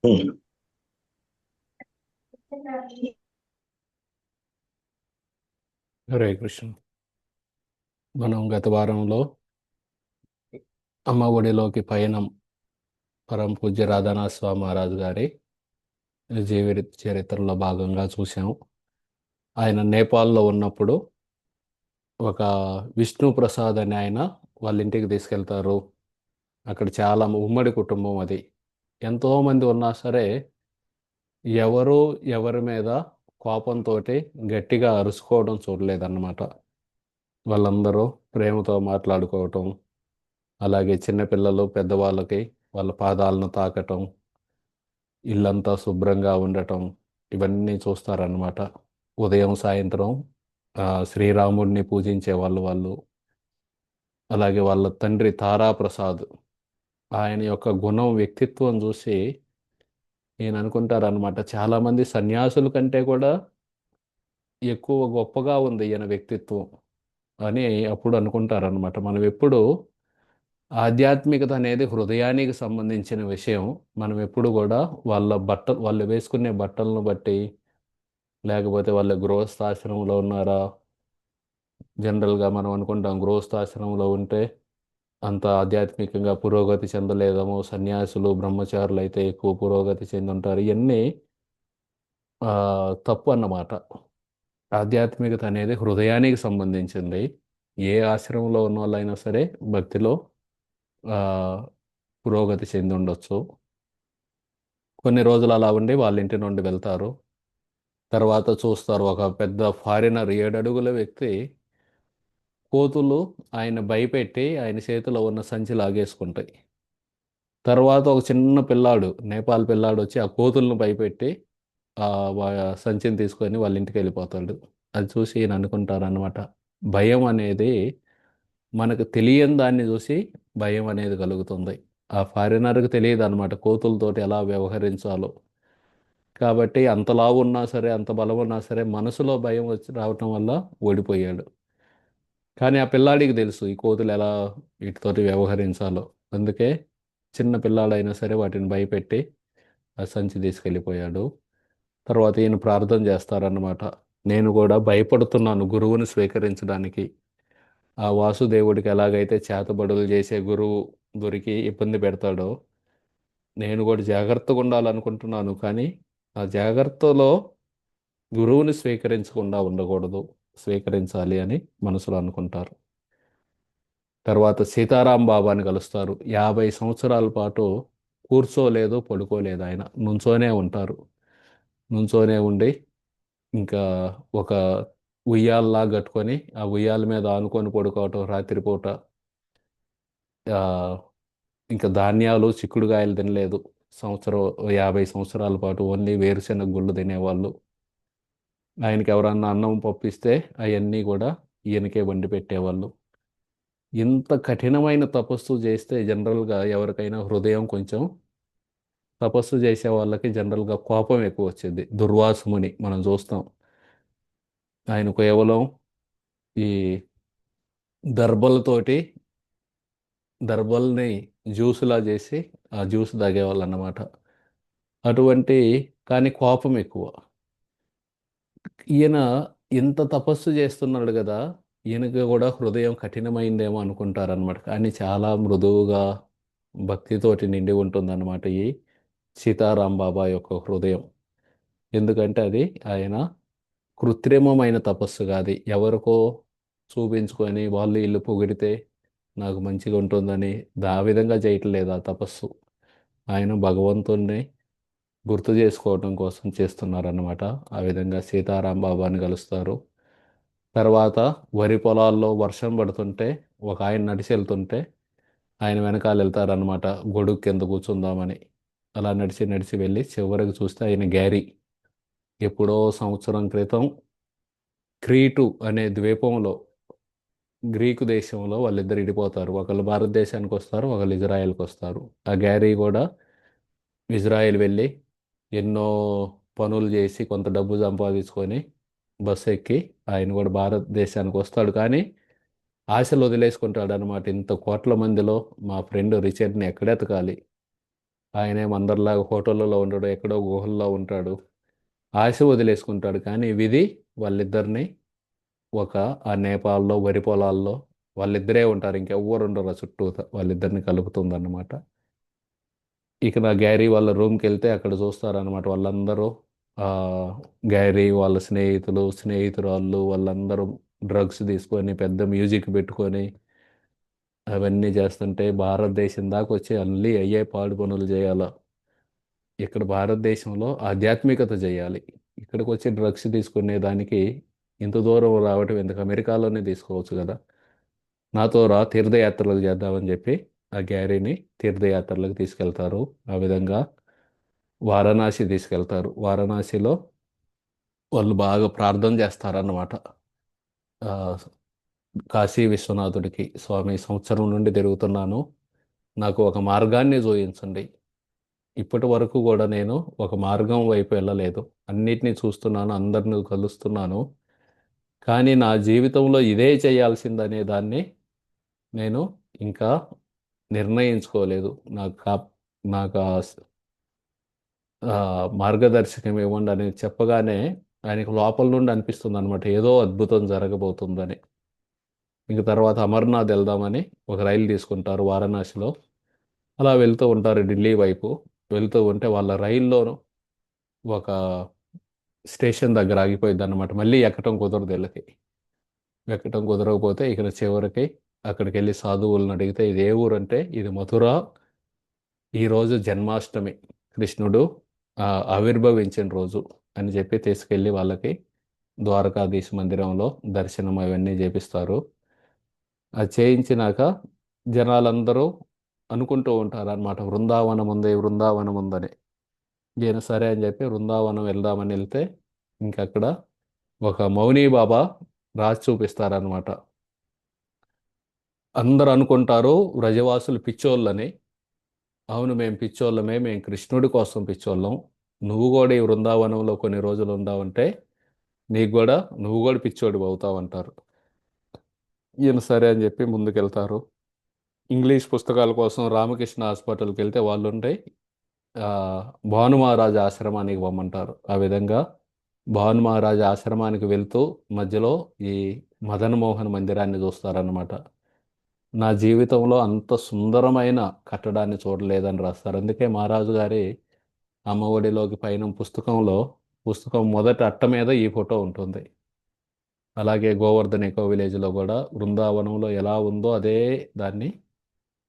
హరే కృష్ణ. మనం గత వారంలో అమ్మ ఒడిలోకి పయనం పరమ పూజ్య రాధానాథ స్వామి మహారాజు గారి జీవిత చరిత్రలో భాగంగా చూసాం. ఆయన నేపాల్లో ఉన్నప్పుడు ఒక విష్ణు ప్రసాద్ అని ఆయన వాళ్ళ ఇంటికి తీసుకెళ్తారు. అక్కడ చాలా ఉమ్మడి కుటుంబం అది. ఎంతోమంది ఉన్నా సరే ఎవరు ఎవరి మీద కోపంతో గట్టిగా అరుచుకోవడం చూడలేదన్నమాట. వాళ్ళందరూ ప్రేమతో మాట్లాడుకోవటం, అలాగే చిన్నపిల్లలు పెద్దవాళ్ళకి వాళ్ళ పాదాలను తాకటం, ఇల్లంతా శుభ్రంగా ఉండటం, ఇవన్నీ చూస్తారన్నమాట. ఉదయం సాయంత్రం శ్రీరాముడిని పూజించే వాళ్ళు. అలాగే వాళ్ళ తండ్రి తారాప్రసాద్, ఆయన యొక్క గుణం వ్యక్తిత్వం చూసి ఈయన అనుకుంటారనమాట, చాలామంది సన్యాసుల కంటే కూడా ఎక్కువ గొప్పగా ఉంది ఈయన వ్యక్తిత్వం అని అప్పుడు అనుకుంటారనమాట. మనం ఎప్పుడు ఆధ్యాత్మికత అనేది హృదయానికి సంబంధించిన విషయం. మనం ఎప్పుడు కూడా వాళ్ళు వేసుకునే బట్టలను బట్టి, లేకపోతే వాళ్ళ గృహస్థాశ్రమంలో ఉన్నారా, జనరల్గా మనం అనుకుంటాం గృహస్థాశ్రమంలో ఉంటే అంత ఆధ్యాత్మికంగా పురోగతి చెందలేదేమో, సన్యాసులు బ్రహ్మచారులు అయితే ఎక్కువ పురోగతి చెంది ఉంటారు. ఇవన్నీ తప్పు అన్నమాట. ఆధ్యాత్మికత అనేది హృదయానికి సంబంధించింది. ఏ ఆశ్రమంలో ఉన్న వాళ్ళైనా సరే భక్తిలో ఆ, పురోగతి చెంది ఉండొచ్చు. కొన్ని రోజులు అలా ఉండి వాళ్ళ ఇంటి నుండి వెళ్తారు. తర్వాత చూస్తారు, ఒక పెద్ద ఫారినర్ 7 అడుగుల వ్యక్తి కోతులు ఆయన భయపెట్టి ఆయన చేతిలో ఉన్న సంచి లాగేసుకుంటాయి. తర్వాత ఒక చిన్న పిల్లాడు, నేపాల్ పిల్లాడు వచ్చి ఆ కోతులను భయపెట్టి ఆ సంచిని తీసుకొని వాళ్ళ ఇంటికి వెళ్ళిపోతాడు. అది చూసి ఈయన అనుకుంటారనమాట, భయం అనేది మనకు తెలియని దాన్ని చూసి భయం అనేది కలుగుతుంది. ఆ ఫారినర్కి తెలియదు అనమాట కోతులతోటి ఎలా వ్యవహరించాలో. కాబట్టి అంత లావు ఉన్నా సరే, అంత బలం ఉన్నా సరే, మనసులో భయం వచ్చి రావటం వల్ల ఓడిపోయాడు. కానీ ఆ పిల్లాడికి తెలుసు ఈ కోతులు ఎలా వీటితోటి వ్యవహరించాలో. అందుకే చిన్న పిల్లాడైనా సరే వాటిని భయపెట్టి ఆ సంచి తీసుకెళ్ళిపోయాడు. తర్వాత ఈయన ప్రార్థన చేస్తారన్నమాట, నేను కూడా భయపడుతున్నాను గురువుని స్వీకరించడానికి. ఆ వాసుదేవుడికి ఎలాగైతే చేతబడులు చేసే గురువు దొరికి ఇబ్బంది పెడతాడో, నేను కూడా జాగ్రత్తగా ఉండాలనుకుంటున్నాను. కానీ ఆ జాగ్రత్తలో గురువుని స్వీకరించకుండా ఉండకూడదు, స్వీకరించాలి అని మనసులో అనుకుంటారు. తర్వాత సీతారాం బాబాని కలుస్తారు. 50 సంవత్సరాల పాటు కూర్చోలేదు, పడుకోలేదు, ఆయన నుంచోనే ఉంటారు. నుంచోనే ఉండి ఇంకా ఒక ఉయ్యాలలా కట్టుకొని ఆ ఉయ్యాల మీద ఆనుకొని పడుకోవటం రాత్రిపూట. ఆ, ఇంకా ధాన్యాలు చిక్కుడుగాయలు తినలేదు. సంవత్సరం 50 సంవత్సరాల పాటు ఓన్లీ వేరుశెనగ గుళ్ళు తినేవాళ్ళు. ఆయనకి ఎవరన్నా అన్నం పప్పిస్తే అవన్నీ కూడా ఈయనకే వండి పెట్టేవాళ్ళు. ఇంత కఠినమైన తపస్సు చేస్తే జనరల్గా ఎవరికైనా హృదయం కొంచెం, తపస్సు చేసే వాళ్ళకి జనరల్గా కోపం ఎక్కువ వచ్చింది. దుర్వాసుముని మనం చూస్తాం, ఆయన కేవలం ఈ దర్భలతోటి దర్భల్ని జ్యూసులా చేసి ఆ జ్యూస్ తాగేవాళ్ళు అన్నమాట. అటువంటి, కానీ కోపం ఎక్కువ. ఈయన ఇంత తపస్సు చేస్తున్నాడు కదా, ఈయనకి కూడా హృదయం కఠినమైందేమో అనుకుంటారనమాట. కానీ చాలా మృదువుగా భక్తితోటి నిండి ఉంటుందన్నమాట ఈ సీతారాం బాబా యొక్క హృదయం. ఎందుకంటే అది ఆయన కృత్రిమమైన తపస్సు కాదు. ఎవరికో చూపించుకొని వాళ్ళు ఇల్లు పొగిడితే నాకు మంచిగా ఉంటుందని ఆ విధంగా చేయట్లేదు ఆ తపస్సు. ఆయన భగవంతుణ్ణి గుర్తు చేసుకోవడం కోసం చేస్తున్నారన్నమాట. ఆ విధంగా సీతారాం బాబాని కలుస్తారు. తర్వాత వరి పొలాల్లో వర్షం పడుతుంటే ఒక ఆయన నడిచి వెళ్తుంటే ఆయన వెనకాల వెళ్తారనమాట, గొడుగు కింద కూర్చుందామని. అలా నడిచి నడిచి వెళ్ళి చివరికి చూస్తే ఆయన గ్యారీ ఎప్పుడో సంవత్సరం క్రితం క్రీటు అనే ద్వీపంలో, గ్రీకు దేశంలో వాళ్ళిద్దరు ఇడిపోతారు. ఒకళ్ళు భారతదేశానికి వస్తారు, ఒకళ్ళు ఇజ్రాయెల్కి వస్తారు. ఆ గ్యారీ కూడా ఇజ్రాయెల్ వెళ్ళి ఎన్నో పనులు చేసి కొంత డబ్బు సంపాదించుకొని బస్సు ఎక్కి ఆయన కూడా భారతదేశానికి వస్తాడు. కానీ ఆశలు వదిలేసుకుంటాడు అనమాట. ఇంత కోట్ల మందిలో మా ఫ్రెండ్ రిచర్డ్ని ఎక్కడెతకాలి, ఆయనేం అందరిలాగా హోటళ్ళలో ఉండడు, ఎక్కడో గుహల్లో ఉంటాడు. ఆశ వదిలేసుకుంటాడు. కానీ విధి వాళ్ళిద్దరిని ఒక ఆ నేపాల్లో వరి పొలాల్లో వాళ్ళిద్దరే ఉంటారు. ఇంకెవ్వరు ఉండరు ఆ చుట్టూత. వాళ్ళిద్దరిని కలుపుతుందన్నమాట. ఇక నా గ్యారీ వాళ్ళ రూమ్కి వెళ్తే అక్కడ చూస్తారన్నమాట. వాళ్ళందరూ ఆ, గ్యారీ వాళ్ళ స్నేహితులు, స్నేహితురాళ్ళు వాళ్ళందరూ డ్రగ్స్ తీసుకొని పెద్ద మ్యూజిక్ పెట్టుకొని అవన్నీ చేస్తుంటే భారతదేశం దాకా వచ్చి అన్నీ అయ్యే పాడు పనులు చేయాల. ఇక్కడ భారతదేశంలో ఆధ్యాత్మికత చేయాలి. ఇక్కడికి వచ్చి డ్రగ్స్ తీసుకునే దానికి ఇంత దూరం రావటం ఎందుకు? అమెరికాలోనే తీసుకోవచ్చు కదా. నాతో రా తీర్థయాత్రలు చేద్దామని చెప్పి ఆ గ్యారీని తీర్థయాత్రలకు తీసుకెళ్తారు. ఆ విధంగా వారణాసి తీసుకెళ్తారు. వారణాసిలో వాళ్ళు బాగా ప్రార్థన చేస్తారన్నమాట. ఆ, కాశీ విశ్వనాథుడికి, స్వామి సంవత్సరం నుండి తిరుగుతున్నాను, నాకు ఒక మార్గాన్ని చూపించండి. ఇప్పటి వరకు కూడా నేను ఒక మార్గం వైపు వెళ్ళలేదు. అన్నిటినీ చూస్తున్నాను, అందరిని కలుస్తున్నాను. కానీ నా జీవితంలో ఇదే చేయాల్సిందనే దాన్ని నేను ఇంకా నిర్ణయించుకోలేదు. నాకు మార్గదర్శకం ఇవ్వండి అని చెప్పగానే ఆయనకు లోపల నుండి అనిపిస్తుంది అనమాట, ఏదో అద్భుతం జరగబోతుందని. ఇంక తర్వాత అమర్నాథ్ వెళ్దామని ఒక రైలు తీసుకుంటారు వారణాసిలో. అలా వెళ్తూ ఉంటారు ఢిల్లీ వైపు. వెళ్తూ ఉంటే వాళ్ళ రైల్లోనూ ఒక స్టేషన్ దగ్గర ఆగిపోయింది అనమాట. మళ్ళీ ఎక్కటం కుదరదు వీళ్ళకి. ఎక్కటం కుదరకపోతే ఇక చివరికి అక్కడికి వెళ్ళి సాధువులను అడిగితే ఇది ఏ ఊరు అంటే ఇది మథుర, ఈరోజు జన్మాష్టమి, కృష్ణుడు ఆ, ఆవిర్భవించిన రోజు అని చెప్పి తీసుకెళ్ళి వాళ్ళకి ద్వారకాధీశ మందిరంలో దర్శనం అవన్నీ చేపిస్తారు. అది చేయించినాక జనాలందరూ అనుకుంటూ ఉంటారు అనమాట, బృందావనం ఉంది, బృందావనం ఉందని. ఈయన సరే అని చెప్పి బృందావనం వెళ్దామని వెళ్తే ఇంకక్కడ ఒక మౌని బాబా రాసి చూపిస్తారనమాట. అందరూ అనుకుంటారు వ్రజవాసులు పిచ్చోళ్ళని. అవును, మేము పిచ్చోళ్ళమే, మేము కృష్ణుడి కోసం పిచ్చోళ్ళం. నువ్వు కూడా ఈ బృందావనంలో కొన్ని రోజులు ఉందావంటే నీకు కూడా, నువ్వు కూడా పిచ్చోడు అవుతావంటారు. ఈయన సరే అని చెప్పి ముందుకెళ్తారు. ఇంగ్లీష్ పుస్తకాల కోసం రామకృష్ణ హాస్పిటల్కి వెళ్తే వాళ్ళు ఉంటే ఆ, భాను మహారాజ్ ఆశ్రమానికి పొమ్మంటారు. ఆ విధంగా భాను మహారాజ్ ఆశ్రమానికి వెళ్తూ మధ్యలో ఈ మదన్ మోహన్ మందిరాన్ని చూస్తారన్నమాట. నా జీవితంలో అంత సుందరమైన కట్టడాన్ని చూడలేదని రాస్తారు. అందుకే మహారాజు గారి అమ్మఒడిలోకి పైన పుస్తకం మొదటి అట్ట మీద ఈ ఫోటో ఉంటుంది. అలాగే గోవర్ధన్ ఎకో విలేజ్లో కూడా బృందావనంలో ఎలా ఉందో అదే దాన్ని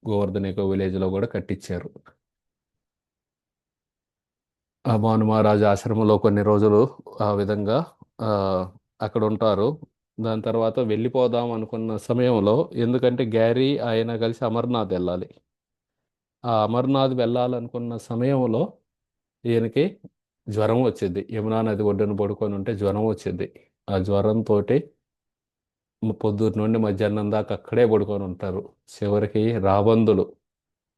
గోవర్ధన్ ఎకో విలేజ్లో కూడా కట్టించారు. ఆ భాను మహారాజ్ ఆశ్రమంలో కొన్ని రోజులు ఆ విధంగా ఆ, అక్కడ ఉంటారు. దాని తర్వాత వెళ్ళిపోదాం అనుకున్న సమయంలో, ఎందుకంటే గ్యారీ ఆయన కలిసి అమర్నాథ్ వెళ్ళాలి. ఆ అమర్నాథ్ వెళ్ళాలనుకున్న సమయంలో ఈయనకి జ్వరం వచ్చింది. యమునా నది ఒడ్డున పడుకొని ఉంటే జ్వరం వచ్చింది. ఆ జ్వరంతో పొద్దున్న నుండి మధ్యాహ్నం దాకా అక్కడే పడుకొని ఉంటారు. చివరికి రాబందులు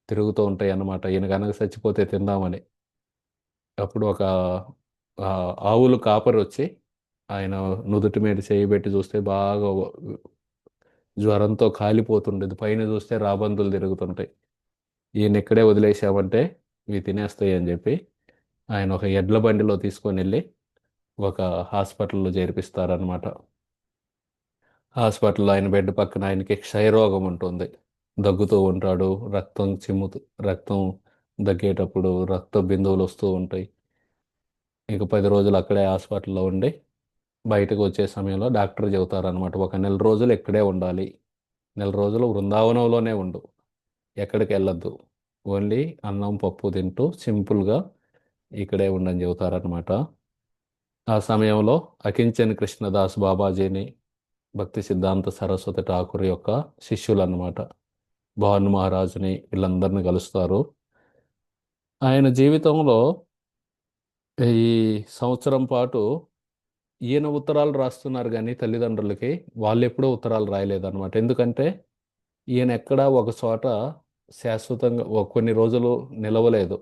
తిరుగుతూ ఉంటాయి అన్నమాట, ఈయన కనుక చచ్చిపోతే తిందామని. అప్పుడు ఒక ఆ, ఆవులు కాపరి వచ్చి ఆయన నుదుటి మీద చేయి పెట్టి చూస్తే బాగా జ్వరంతో కాలిపోతుండేది. పైన చూస్తే రాబందులు తిరుగుతుంటాయి. ఈయన ఇక్కడే వదిలేసామంటే ఇవి తినేస్తాయి అని చెప్పి ఆయన ఒక ఎడ్ల బండిలో తీసుకొని వెళ్ళి ఒక హాస్పిటల్లో చేర్పిస్తారనమాట. హాస్పిటల్లో ఆయన బెడ్ పక్కన ఆయనకి క్షయరోగం ఉంటుంది. దగ్గుతూ ఉంటాడు. రక్తం దగ్గేటప్పుడు రక్త బిందువులు వస్తూ ఉంటాయి. ఇక 10 రోజులు అక్కడే హాస్పిటల్లో ఉండి బయటకు వచ్చే సమయంలో డాక్టర్ చెబుతారనమాట, ఒక నెల రోజులు ఇక్కడే ఉండాలి. నెల రోజులు బృందావనంలోనే ఉండు, ఎక్కడికి వెళ్ళొద్దు, ఓన్లీ అన్నం పప్పు తింటూ సింపుల్గా ఇక్కడే ఉండని చెబుతారనమాట. ఆ సమయంలో అకించన్ కృష్ణదాస్ బాబాజీని, భక్తి సిద్ధాంత సరస్వతి ఠాకూర్ యొక్క శిష్యులు అన్నమాట, భాను మహారాజుని, వీళ్ళందరినీ కలుస్తారు. ఆయన జీవితంలో ఈ సంవత్సరం పాటు ఈయన ఉత్తరాలు రాస్తున్నారు కానీ తల్లిదండ్రులకి వాళ్ళు ఎప్పుడూ ఉత్తరాలు రాయలేదన్నమాట. ఎందుకంటే ఈయన ఎక్కడా ఒక చోట శాశ్వతంగా కొన్ని రోజులు నిలవలేదు.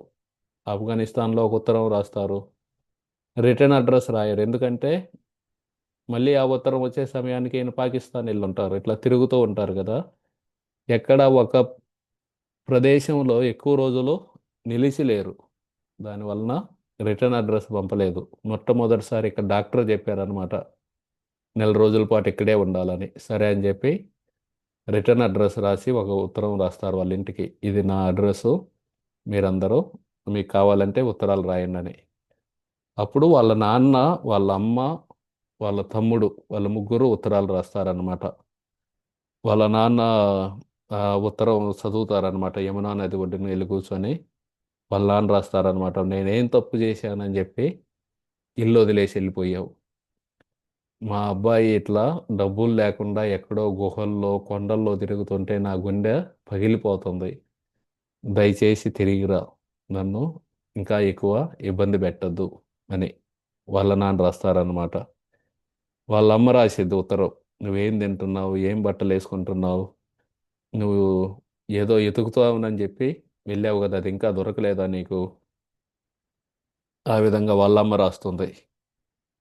ఆఫ్ఘనిస్తాన్లో ఒక ఉత్తరం రాస్తారు, రిటర్న్ అడ్రస్ రాయరు. ఎందుకంటే మళ్ళీ ఆ ఉత్తరం వచ్చే సమయానికి ఈయన పాకిస్తాన్ వెళ్ళి ఉంటారు. ఇట్లా తిరుగుతూ ఉంటారు కదా. ఎక్కడ ఒక ప్రదేశంలో ఎక్కువ రోజులు నిలిచి లేరు. దానివలన రిటర్న్ అడ్రస్ పంపలేదు. మొట్టమొదటిసారి ఇక్కడ డాక్టర్ చెప్పారనమాట. నెల రోజుల పాటు ఇక్కడే ఉండాలని. సరే అని చెప్పి రిటర్న్ అడ్రస్ రాసి ఒక ఉత్తరం రాస్తారు వాళ్ళ ఇంటికి. ఇది నా అడ్రస్సు, మీరందరూ మీకు కావాలంటే ఉత్తరాలు రాయండి అని. అప్పుడు వాళ్ళ నాన్న, వాళ్ళ అమ్మ, వాళ్ళ తమ్ముడు, వాళ్ళ ముగ్గురు ఉత్తరాలు రాస్తారనమాట. వాళ్ళ నాన్న ఉత్తరం చదువుతారనమాట. యమునా నది ఒడ్డున వెళ్ళి కూర్చొని వాళ్ళ నాన్న రాస్తారనమాట. నేనేం తప్పు చేశానని చెప్పి ఇల్లు వదిలేసి వెళ్ళిపోయావు. మా అబ్బాయి ఇట్లా డబ్బులు లేకుండా ఎక్కడో గుహల్లో కొండల్లో తిరుగుతుంటే నా గుండె పగిలిపోతుంది. దయచేసి తిరిగిరా, నన్ను ఇంకా ఎక్కువ ఇబ్బంది పెట్టద్దు అని వాళ్ళ నాన్న రాస్తారనమాట. వాళ్ళ అమ్మ రాసిద్ది ఉత్తరం. నువ్వేం తింటున్నావు, ఏం బట్టలు వేసుకుంటున్నావు, నువ్వు ఏదో ఎతుకుతావునని చెప్పి వెళ్ళావు కదా, అది ఇంకా దొరకలేదా నీకు? ఆ విధంగా వాళ్ళ అమ్మ రాస్తుంది.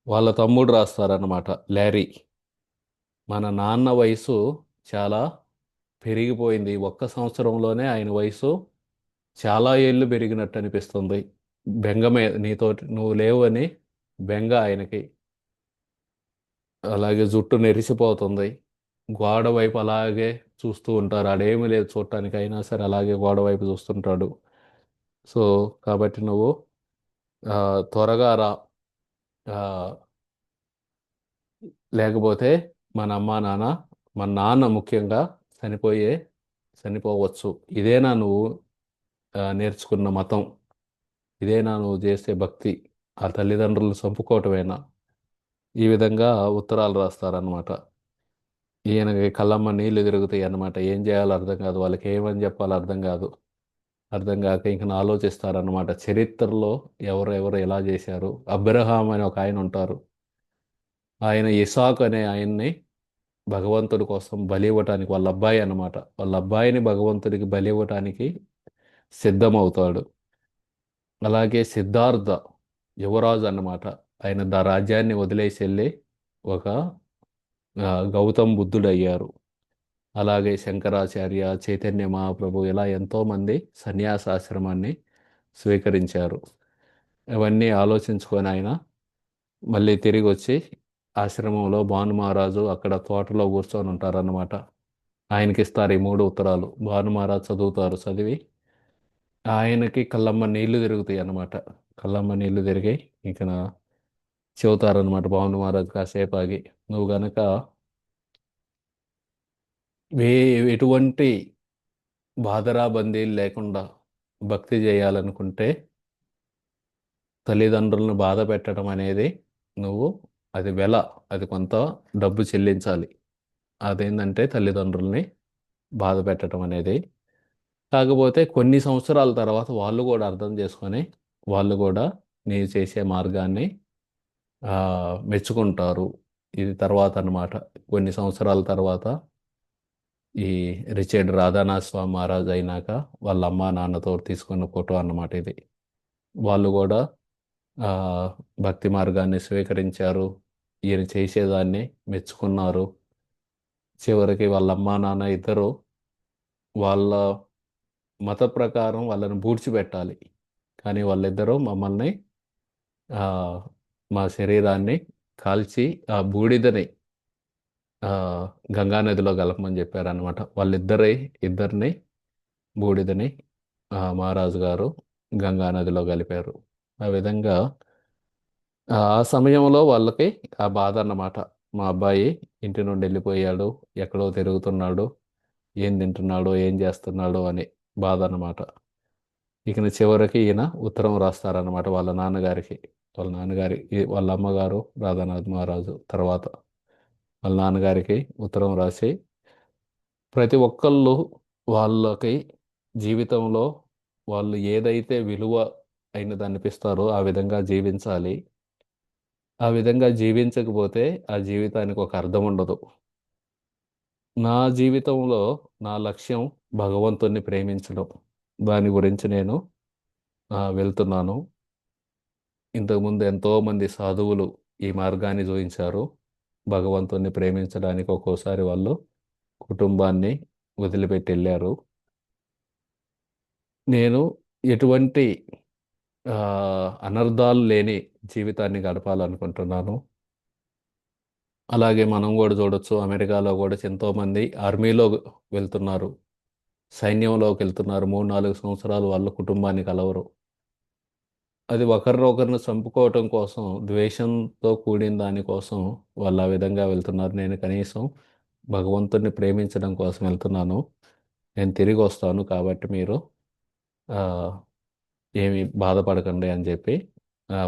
వాళ్ళ తమ్ముడు రాస్తారనమాట, లారీ. మన నాన్న వయసు చాలా పెరిగిపోయింది. ఒక్క సంవత్సరంలోనే ఆయన వయసు చాలా ఏళ్ళు పెరిగినట్టు అనిపిస్తుంది. బెంగమే నీతోటి నువ్వు లేవు అని బెంగ ఆయనకి. అలాగే జుట్టు నెరిసిపోతుంది. గోడ వైపు అలాగే చూస్తూ ఉంటారు. ఆడేమీ లేదు చూడటానికి, అయినా సరే అలాగే గోడ వైపు చూస్తుంటాడు. సో కాబట్టి నువ్వు త్వరగా రా. ఆ, లేకపోతే మన అమ్మా నాన్న, మన నాన్న ముఖ్యంగా చనిపోవచ్చు. ఇదేనా నువ్వు నేర్చుకున్న మతం? ఇదేనా నువ్వు చేసే భక్తి? ఆ తల్లిదండ్రులను చంపుకోవటమేనా? ఈ విధంగా ఉత్తరాలు రాస్తారనమాట. ఈయనకి కళ్ళమ్మ నీళ్లు తిరుగుతాయి అన్నమాట. ఏం చేయాలో అర్థం కాదు, వాళ్ళకి ఏమని చెప్పాలో అర్థం కాదు. అర్థం కాక ఇంక ఆలోచిస్తారనమాట. చరిత్రలో ఎవరెవరు ఎలా చేశారు. అబ్రహాం అని ఒక ఆయన ఉంటారు. ఆయన ఇసాక్ అనే ఆయన్ని భగవంతుడి కోసం బలి ఇవ్వటానికి, వాళ్ళ అబ్బాయి అన్నమాట, వాళ్ళ అబ్బాయిని భగవంతుడికి బలి ఇవ్వటానికి సిద్ధమవుతాడు. అలాగే సిద్ధార్థ యువరాజు అన్నమాట. ఆయన రాజ్యాన్ని వదిలేసి వెళ్ళి ఒక గౌతమ్ బుద్ధుడు అయ్యారు. అలాగే శంకరాచార్య, చైతన్య మహాప్రభు ఇలా ఎంతోమంది సన్యాసాశ్రమాన్ని స్వీకరించారు. అవన్నీ ఆలోచించుకొని ఆయన మళ్ళీ తిరిగి వచ్చి ఆశ్రమంలో భాను మహారాజు అక్కడ తోటలో కూర్చొని ఉంటారన్నమాట. ఆయనకి ఇస్తారు ఈ మూడు ఉత్తరాలు. భాను మహారాజు చదువుతారు. చదివి ఆయనకి కళ్ళమ్మ నీళ్లు తిరుగుతాయి అన్నమాట. కళ్ళమ్మ నీళ్లు తిరిగి ఇక చెబుతారనమాట భాను మహారాజు కాసేపు ఆగి, నువ్వు గనక వే ఎటువంటి బాధరాబందీలు లేకుండా భక్తి చేయాలనుకుంటే తల్లిదండ్రులను బాధ పెట్టడం అనేది నువ్వు, అది అది కొంత డబ్బు చెల్లించాలి. అదేంటంటే తల్లిదండ్రుల్ని బాధ పెట్టడం అనేది. కాకపోతే కొన్ని సంవత్సరాల తర్వాత వాళ్ళు కూడా అర్థం చేసుకొని వాళ్ళు కూడా నీ చేసే మార్గాన్ని మెచ్చుకుంటారు. ఇది తర్వాత అన్నమాట. కొన్ని సంవత్సరాల తర్వాత ఈ రిచర్డ్ రాధానాథ్ స్వామి మహారాజ్ అయినాక వాళ్ళ అమ్మా నాన్నతో తీసుకున్న ఫోటో అన్నమాట ఇది. వాళ్ళు కూడా ఆ, భక్తి మార్గాన్ని స్వీకరించారు. ఈయన చేసేదాన్ని మెచ్చుకున్నారు. చివరికి వాళ్ళ అమ్మా నాన్న ఇద్దరు వాళ్ళ మత ప్రకారం వాళ్ళని పూడ్చిపెట్టాలి. కానీ వాళ్ళిద్దరూ మమ్మల్ని ఆ, మా శరీరాన్ని కాల్చి ఆ బూడిదని ఆ, గంగానదిలో కలపమని చెప్పారనమాట. ఇద్దరిని బూడిదని మహారాజు గారు గంగానదిలో కలిపారు. ఆ విధంగా ఆ సమయంలో వాళ్ళకి ఆ బాధ అన్నమాట. మా అబ్బాయి ఇంటి నుండి వెళ్ళిపోయాడు, ఎక్కడో తిరుగుతున్నాడు, ఏం తింటున్నాడో ఏం చేస్తున్నాడో అని బాధ అన్నమాట. ఇక చివరికి ఈయన ఉత్తరం రాస్తారనమాట వాళ్ళ నాన్నగారికి. వాళ్ళ అమ్మగారు రాధానాథ్ మహారాజు తర్వాత వాళ్ళ నాన్నగారికి ఉత్తరం రాసి, ప్రతి ఒక్కళ్ళు వాళ్ళకి జీవితంలో వాళ్ళు ఏదైతే విలువ అయినది అనిపిస్తారో ఆ విధంగా జీవించాలి. ఆ విధంగా జీవించకపోతే ఆ జీవితానికి ఒక అర్థం ఉండదు. నా జీవితంలో నా లక్ష్యం భగవంతుణ్ణి ప్రేమించడం. దాని గురించి నేను వెళ్తున్నాను. ఇంతకుముందు ఎంతోమంది సాధువులు ఈ మార్గాన్ని చూపించారు. భగవంతుణ్ణి ప్రేమించడానికి ఒక్కోసారి వాళ్ళు కుటుంబాన్ని వదిలిపెట్టి వెళ్ళారు. నేను ఎటువంటి అనర్థాలు లేని జీవితాన్ని గడపాలనుకుంటున్నాను. అలాగే మనం కూడా చూడొచ్చు అమెరికాలో కూడా ఎంతోమంది ఆర్మీలో వెళ్తున్నారు, సైన్యంలోకి వెళ్తున్నారు. 3-4 సంవత్సరాలు వాళ్ళ కుటుంబాన్ని కలవరు. అది ఒకరినొకరిని చంపుకోవటం కోసం, ద్వేషంతో కూడిన దానికోసం వాళ్ళు ఆ విధంగా వెళ్తున్నారు. నేను కనీసం భగవంతుడిని ప్రేమించడం కోసం వెళ్తున్నాను. నేను తిరిగి వస్తాను కాబట్టి మీరు ఆ, ఏమి బాధపడకండి అని చెప్పి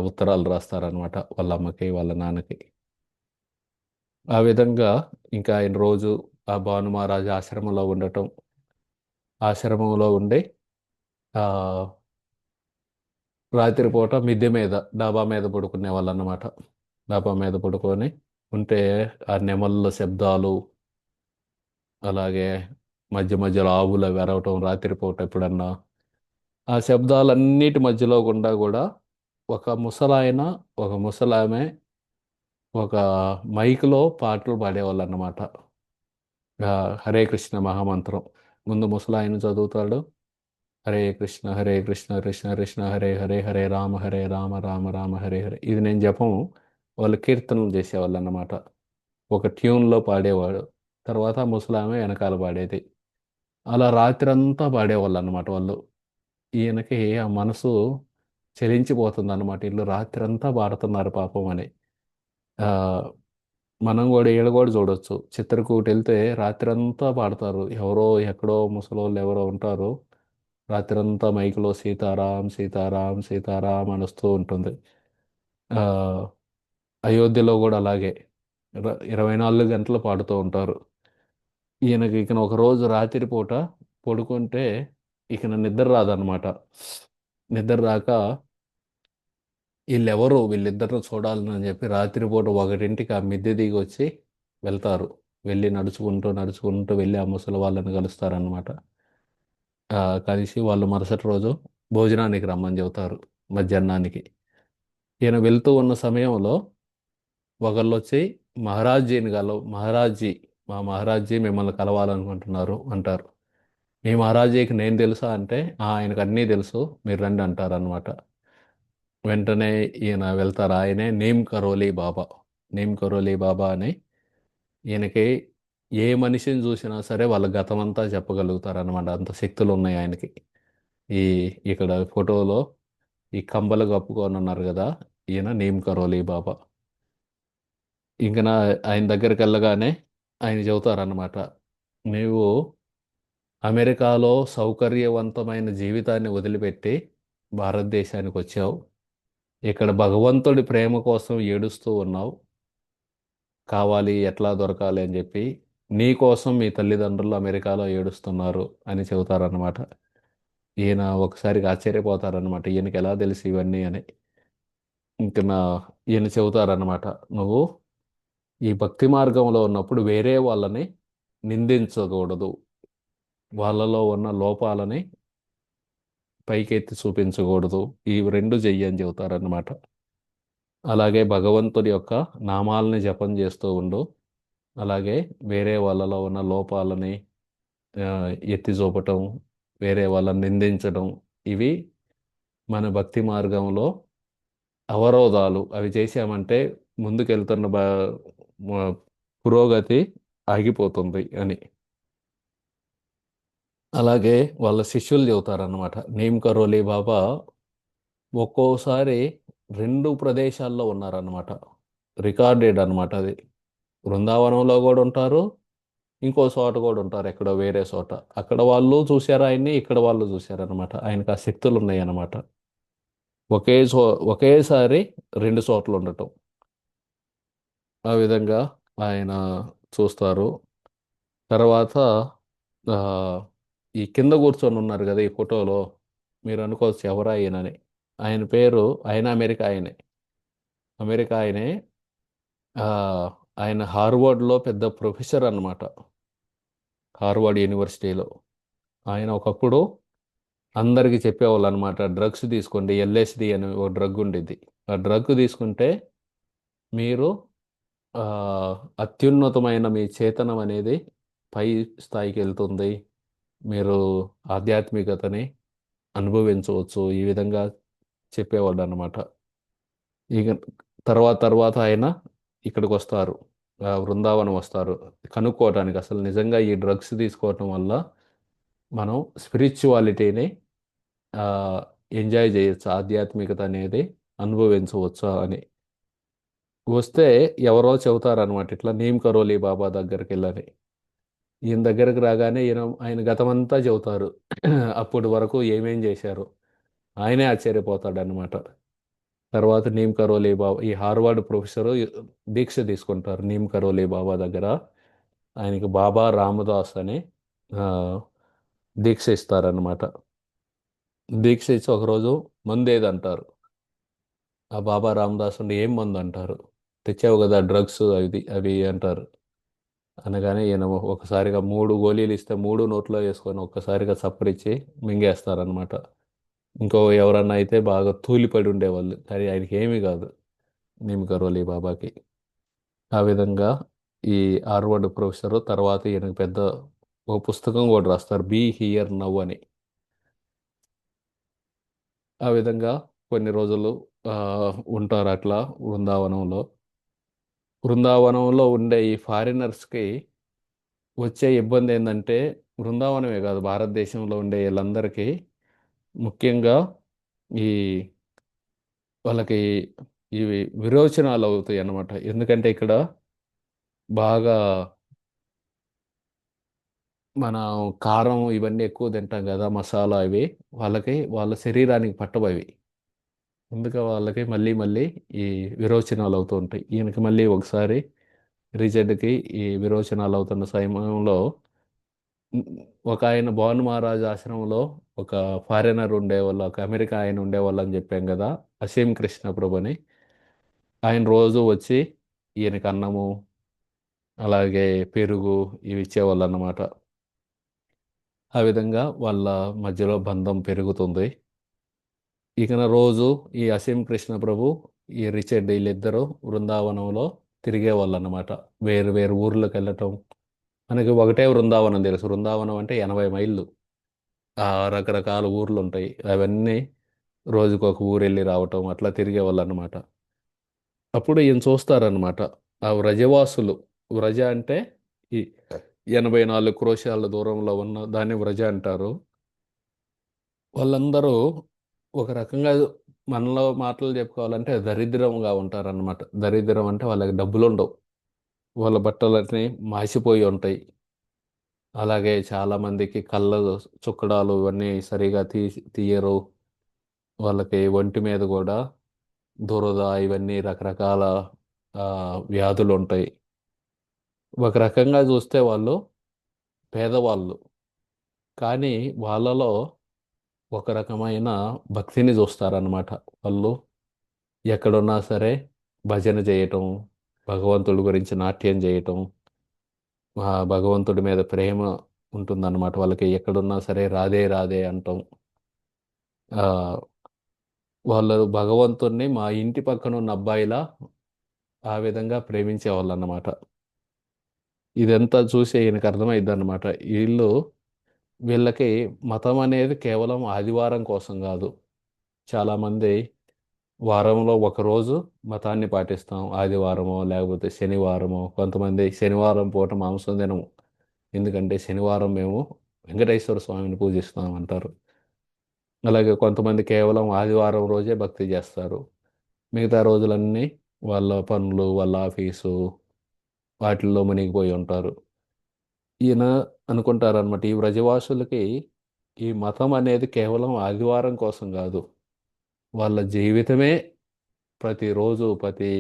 ఉత్తరాలు రాస్తారనమాట వాళ్ళ అమ్మకి వాళ్ళ నాన్నకి. ఆ విధంగా ఇంకా ఆయన రోజు ఆ భాను మహారాజ్ ఆశ్రమంలో ఉండటం, ఆశ్రమంలో ఉండి ఆ, రాత్రిపూట మిద్దె మీద డాబా మీద పడుకునే వాళ్ళు అన్నమాట. డాబా మీద పడుకొని ఉంటే ఆ నెమళ్ళ శబ్దాలు, అలాగే మధ్య మధ్యలో ఆవులు అవి అరవటం రాత్రిపూట ఎప్పుడన్నా, ఆ శబ్దాలన్నిటి మధ్యలో గుండా కూడా ఒక ముసలాయన, ఒక ముసలామె ఒక మైక్లో పాటలు పాడేవాళ్ళు అన్నమాట. హరే కృష్ణ మహామంత్రం ముందు ముసలాయన చదువుతాడు. హరే కృష్ణ కృష్ణ కృష్ణ హరే హరే హరే రామ రామ రామ హరే హరే. ఇది నేను జపం వాళ్ళు కీర్తనలు చేసేవాళ్ళు అన్నమాట. ఒక ట్యూన్లో పాడేవాడు. తర్వాత ముసలామె వెనకాల పాడేది. అలా రాత్రంతా పాడేవాళ్ళు అన్నమాట వాళ్ళు. ఈయనకి ఆ మనసు చలించిపోతుంది అన్నమాట. వీళ్ళు రాత్రంతా పాడుతున్నారు పాపం అని. ఆ, మనం కూడా ఈడ కూడా చూడొచ్చు. చిత్రకూట వెళ్తే రాత్రంతా పాడతారు. ఎవరో ఎక్కడో ముసలోళ్ళు ఎవరో ఉంటారు. రాత్రంతా మైకులో సీతారాం సీతారాం సీతారాం అని వస్తూ ఉంటుంది. ఆ, అయోధ్యలో కూడా అలాగే 24 గంటలు పాడుతూ ఉంటారు. ఈయనకి ఇక ఒక రోజు రాత్రిపూట పడుకుంటే ఇక నిద్ర రాదనమాట. నిద్ర రాక వీళ్ళెవరు వీళ్ళిద్దరిని చూడాలని చెప్పి రాత్రిపూట 1ంటికి ఆ మిద్దె దిగి వచ్చి వెళ్తారు. వెళ్ళి నడుచుకుంటూ నడుచుకుంటూ వెళ్ళి ఆ ముసలి వాళ్ళని కలుస్తారనమాట. కలిసి వాళ్ళు మరుసటి రోజు భోజనానికి రమ్మని చెబుతారు, మధ్యాహ్నానికి. ఈయన వెళ్తూ ఉన్న సమయంలో ఒకళ్ళు వచ్చి మహారాజ్జీని మహారాజ్జీ, మా మహారాజ్జీ మిమ్మల్ని కలవాలనుకుంటున్నారు అంటారు. మీ మహారాజీకి నేను తెలుసా అంటే, ఆయనకు అన్నీ తెలుసు, మీరు రండి" అంటారు అనమాట. వెంటనే ఈయన వెళ్తారు. ఆయనే నీమ్ కరోలి బాబా. నీమ్ కరోలి బాబా అని ఈయనకి ఏ మనిషిని చూసినా సరే వాళ్ళ గతమంతా చెప్పగలుగుతారు అనమాట. అంత శక్తులు ఉన్నాయి ఆయనకి. ఈ ఇక్కడ ఫోటోలో ఈ కంబలు కప్పుకొని ఉన్నారు కదా, ఈయన నీమ్ కరోలి బాబా. ఇంక ఆయన దగ్గరికి వెళ్ళగానే ఆయన చెబుతారన్నమాట, "నీవు అమెరికాలో సౌకర్యవంతమైన జీవితాన్ని వదిలిపెట్టి భారతదేశానికి వచ్చావు. ఇక్కడ భగవంతుడి ప్రేమ కోసం ఏడుస్తూ ఉన్నావు. కావాలి, ఎట్లా దొరకాలి అని చెప్పి నీ కోసం మీ తల్లిదండ్రులు అమెరికాలో ఏడుస్తున్నారు" అని చెబుతారన్నమాట. ఈయన ఒకసారిగా ఆశ్చర్యపోతారన్నమాట. ఈయనకి ఎలా తెలిసి ఇవన్నీ అని. ఇంక ఈయన చెబుతారన్నమాట, "నువ్వు ఈ భక్తి మార్గంలో ఉన్నప్పుడు వేరే వాళ్ళని నిందించకూడదు. వాళ్ళలో ఉన్న లోపాలని పైకెత్తి చూపించకూడదు. ఇవి రెండు చెయ్యి" అని చెబుతారన్నమాట. అలాగే భగవంతుడి యొక్క నామాలని జపం చేస్తూ ఉండు. అలాగే వేరే వాళ్ళలో ఉన్న లోపాలని ఆ, ఎత్తి చూపటం, వేరే వాళ్ళని నిందించడం, ఇవి మన భక్తి మార్గంలో అవరోధాలు. అవి చేశామంటే ముందుకెళ్తున్న మ- పురోగతి ఆగిపోతుంది అని. అలాగే వాళ్ళ శిష్యులు చెబుతారన్నమాట. నీమ్ కరోలి బాబా ఒక్కోసారి 2 ప్రదేశాల్లో ఉన్నారన్నమాట. రికార్డెడ్ అన్నమాట అది. బృందావనంలో కూడా ఉంటారు, ఇంకో చోట కూడా ఉంటారు, ఎక్కడో వేరే చోట. అక్కడ వాళ్ళు చూశారు ఆయన్ని, ఇక్కడ వాళ్ళు చూశారనమాట. ఆయనకు ఆ శక్తులు ఉన్నాయి అన్నమాట. ఒకే చో ఒకేసారి 2 చోట్ల ఉండటం. ఆ విధంగా ఆయన చూస్తారు. తర్వాత ఆ, ఈ కింద కూర్చొని ఉన్నారు కదా ఈ ఫోటోలో, మీరు అనుకోవచ్చు ఎవరా ఈయనని. ఆయన పేరు, ఆయన అమెరికా ఆయనే. అమెరికా ఆయనే. ఆ, ఆయన హార్వర్డ్లో పెద్ద ప్రొఫెసర్ అన్నమాట. హార్వర్డ్ యూనివర్సిటీలో ఆయన ఒకప్పుడు అందరికీ చెప్పేవాళ్ళు అనమాట, డ్రగ్స్ తీసుకోండి, ఎల్ఎస్డి అని ఒక డ్రగ్ ఉండేది. ఆ డ్రగ్ తీసుకుంటే మీరు ఆ, అత్యున్నతమైన మీ చేతనం అనేది పై స్థాయికి వెళ్తుంది. మీరు ఆధ్యాత్మికతని అనుభవించవచ్చు. ఈ విధంగా చెప్పేవాళ్ళు అన్నమాట. ఇక తర్వాత తర్వాత ఆయన ఇక్కడికి వస్తారు. బృందావనం వస్తారు. కనుక్కోవటానికి అసలు నిజంగా ఈ డ్రగ్స్ తీసుకోవటం వల్ల మనం స్పిరిచువాలిటీని ఆహ్, ఎంజాయ్ చేయొచ్చా? ఆధ్యాత్మికత అనేది అనుభవించవచ్చా అని. వస్తే ఎవరో చెబుతారనమాట. ఇట్లా నీమ్ కరోలి బాబా దగ్గరికెళ్ళని. ఈయన దగ్గరికి రాగానే ఆయన గతమంతా చెబుతారు. అప్పటి వరకు ఏమేం చేశారో. ఆయనే ఆశ్చర్యపోతాడనమాట. తర్వాత నీమ్ కరోలి బాబా ఈ హార్వర్డ్ ప్రొఫెసరు దీక్ష తీసుకుంటారు నీమ్ కరోలి బాబా దగ్గర. ఆయనకి బాబా రామదాస్ అని ఆహ్, దీక్ష ఇస్తారనమాట. దీక్ష ఇచ్చి ఒకరోజు మందేదంటారు. ఆ బాబా రామదాస్ ఉండి ఏం మందంటారు. తెచ్చావు కదా డ్రగ్స్ అవి అవి అంటారు. అనగానే ఈయన ఒకసారిగా 3 గోళీలు ఇస్తే 3 నోట్లో వేసుకొని ఒక్కసారిగా చప్పరిచ్చి మింగేస్తారనమాట. ఎవరన్నా అయితే బాగా తూలిపడి ఉండేవాళ్ళు. కానీ ఆయనకి ఏమీ కాదు. నీమ్ కరోలి బాబాకి. ఆ విధంగా ఈ హార్వర్డ్ ప్రొఫెసరు తర్వాత ఈయనకు పెద్ద ఓ పుస్తకం కూడా రాస్తారు. బీ హియర్ నౌ అని. ఆ విధంగా కొన్ని రోజులు ఉంటారు అట్లా బృందావనంలో. బృందావనంలో ఉండే ఈ ఫారినర్స్‌కి వచ్చే ఇబ్బంది ఏందంటే, బృందావనమే కాదు భారతదేశంలో ఉండే ఈళ్ళందరికీ ముఖ్యంగా ఈ వాళ్ళకి ఇవి విరోచనాలు అవుతాయన్నమాట. ఎందుకంటే ఇక్కడ బాగా మనం కారం ఇవన్నీ ఎక్కువ తింటాం కదా! మసాలా ఇవి. వాళ్ళ శరీరానికి పట్టవవి. వాళ్ళకి మళ్ళీ మళ్ళీ ఈ విరోచనాలు అవుతూ ఉంటాయి. ఈయనకి మళ్ళీ ఒకసారి రిచర్డ్‌కి ఈ విరోచనాలు అవుతున్న సమయంలో హ్మ్. ఒకాయన భాను మహారాజ్ ఆశ్రమంలో ఒక ఫారినర్ ఉండేవాళ్ళు. ఒక అమెరికా ఆయన ఉండేవాళ్ళని చెప్పాం గదా! అసీం కృష్ణ ప్రభుని. ఆయన రోజు వచ్చి ఈయనకి అన్నము, అలాగే పెరుగు ఇవి ఇచ్చేవాళ్ళన్నమాట. ఆ విధంగా వాళ్ళ మధ్యలో బంధం పెరుగుతుంది. రోజు ఈ అసీం కృష్ణ ప్రభు, ఈ రిచర్డ్ ఈళ్ళిద్దరూ బృందావనంలో తిరిగేవాళ్ళన్నమాట. వేరు వేరు ఊర్లకెళ్ళటం. మనకి ఒకటే బృందావనం తెలుసు. బృందావనం అంటే 80 మైళ్ళు. రకరకాల ఊర్లుంటాయి. అవన్నీ రోజుకొక ఊరెళ్ళి రావటం అట్లా తిరిగేవాళ్ళనమాట. అప్పుడు ఈయన చూస్తారనమాట. ఆ వ్రజవాసులు వ్రజ అంటే ఈ 84 క్రోశాల దూరంలో ఉన్న దాన్ని వ్రజ అంటారు. వాళ్ళందరూ ఒక రకంగా మనలో మాటలు చెప్పుకోవాలంటే దరిద్రంగా ఉంటారనమాట. దరిద్రం అంటే వాళ్ళకి డబ్బులుండవు. వాళ్ళ బట్టలన్నీ మాసిపోయి ఉంటాయి. అలాగే చాలామందికి కళ్ళ చుక్కడాలు ఇవన్నీ సరిగా తీయరు. వాళ్ళకి ఒంటి మీద గూడా దురద ఇవన్నీ రకరకాల వ్యాధులుంటాయి. ఒక రకంగా చూస్తే వాళ్ళు పేదవాళ్ళు. కానీ వాళ్ళలో ఒక రకమైన భక్తిని చూస్తారనమాట. వాళ్ళు ఎక్కడున్నా సరే భజన చేయటం, భగవంతుడి గురించి నాట్యం చేయటం, భగవంతుడి మీద ప్రేమ ఉంటుందన్నమాట వాళ్ళకి. ఎక్కడున్నా సరే రాధే రాధే అంటం. ఆహ్, వాళ్ళు భగవంతుడిని మా ఇంటి పక్కనున్న అబ్బాయిలా ఆ విధంగా ప్రేమించేవాళ్ళన్నమాట. ఇదంతా చూసి ఈయనకి అర్థమైద్దనమాట. వీళ్ళకి మతం అనేది కేవలం ఆదివారం కోసం గాదు. చాలామంది వారంలో ఒకరోజు మతాన్ని పాటిస్తాం. ఆదివారమో, లేకపోతే శనివారమో, కొంతమంది శనివారం పూట మాంసం తినము. ఎందుకంటే శనివారం మేము వెంకటేశ్వర స్వామిని పూజిస్తాం అంటారు. అలాగే కొంతమంది కేవలం ఆదివారం రోజే భక్తి జేస్తారు. మిగతా రోజులన్నీ వాళ్ళ పనులు, వాళ్ళ ఆఫీసు వాటిల్లో మునిగిపోయి ఉంటారు. ఈయన అనుకుంటారనమాట. ఈ వ్రజవాసులకి ఈ మతం అనేది కేవలం ఆదివారం కోసం కాదు. వాళ్ళ జీవితమే ప్రతిరోజు, ప్రతి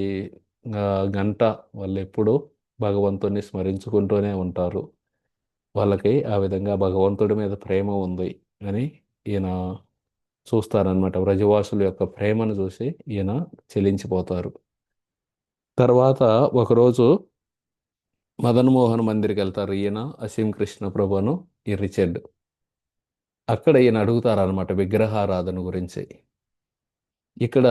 గంట వాళ్ళెప్పుడూ భగవంతుడిని స్మరించుకుంటూనే ఉంటారు. వాళ్ళకి ఆ విధంగా భగవంతుడి మీద ప్రేమ ఉంది అని ఈయన చూస్తారనమాట. వ్రజవాసుల యొక్క ప్రేమను చూసి ఈయన చెలించిపోతారు. తర్వాత ఒకరోజు మదన్ మోహన్ మందిర్‌కెళ్తారు ఈయన, అసీం కృష్ణ ప్రభును, ఈ రిచర్డ్. అక్కడ ఈయన అడుగుతారనమాట విగ్రహారాధన గురించి. ఇక్కడ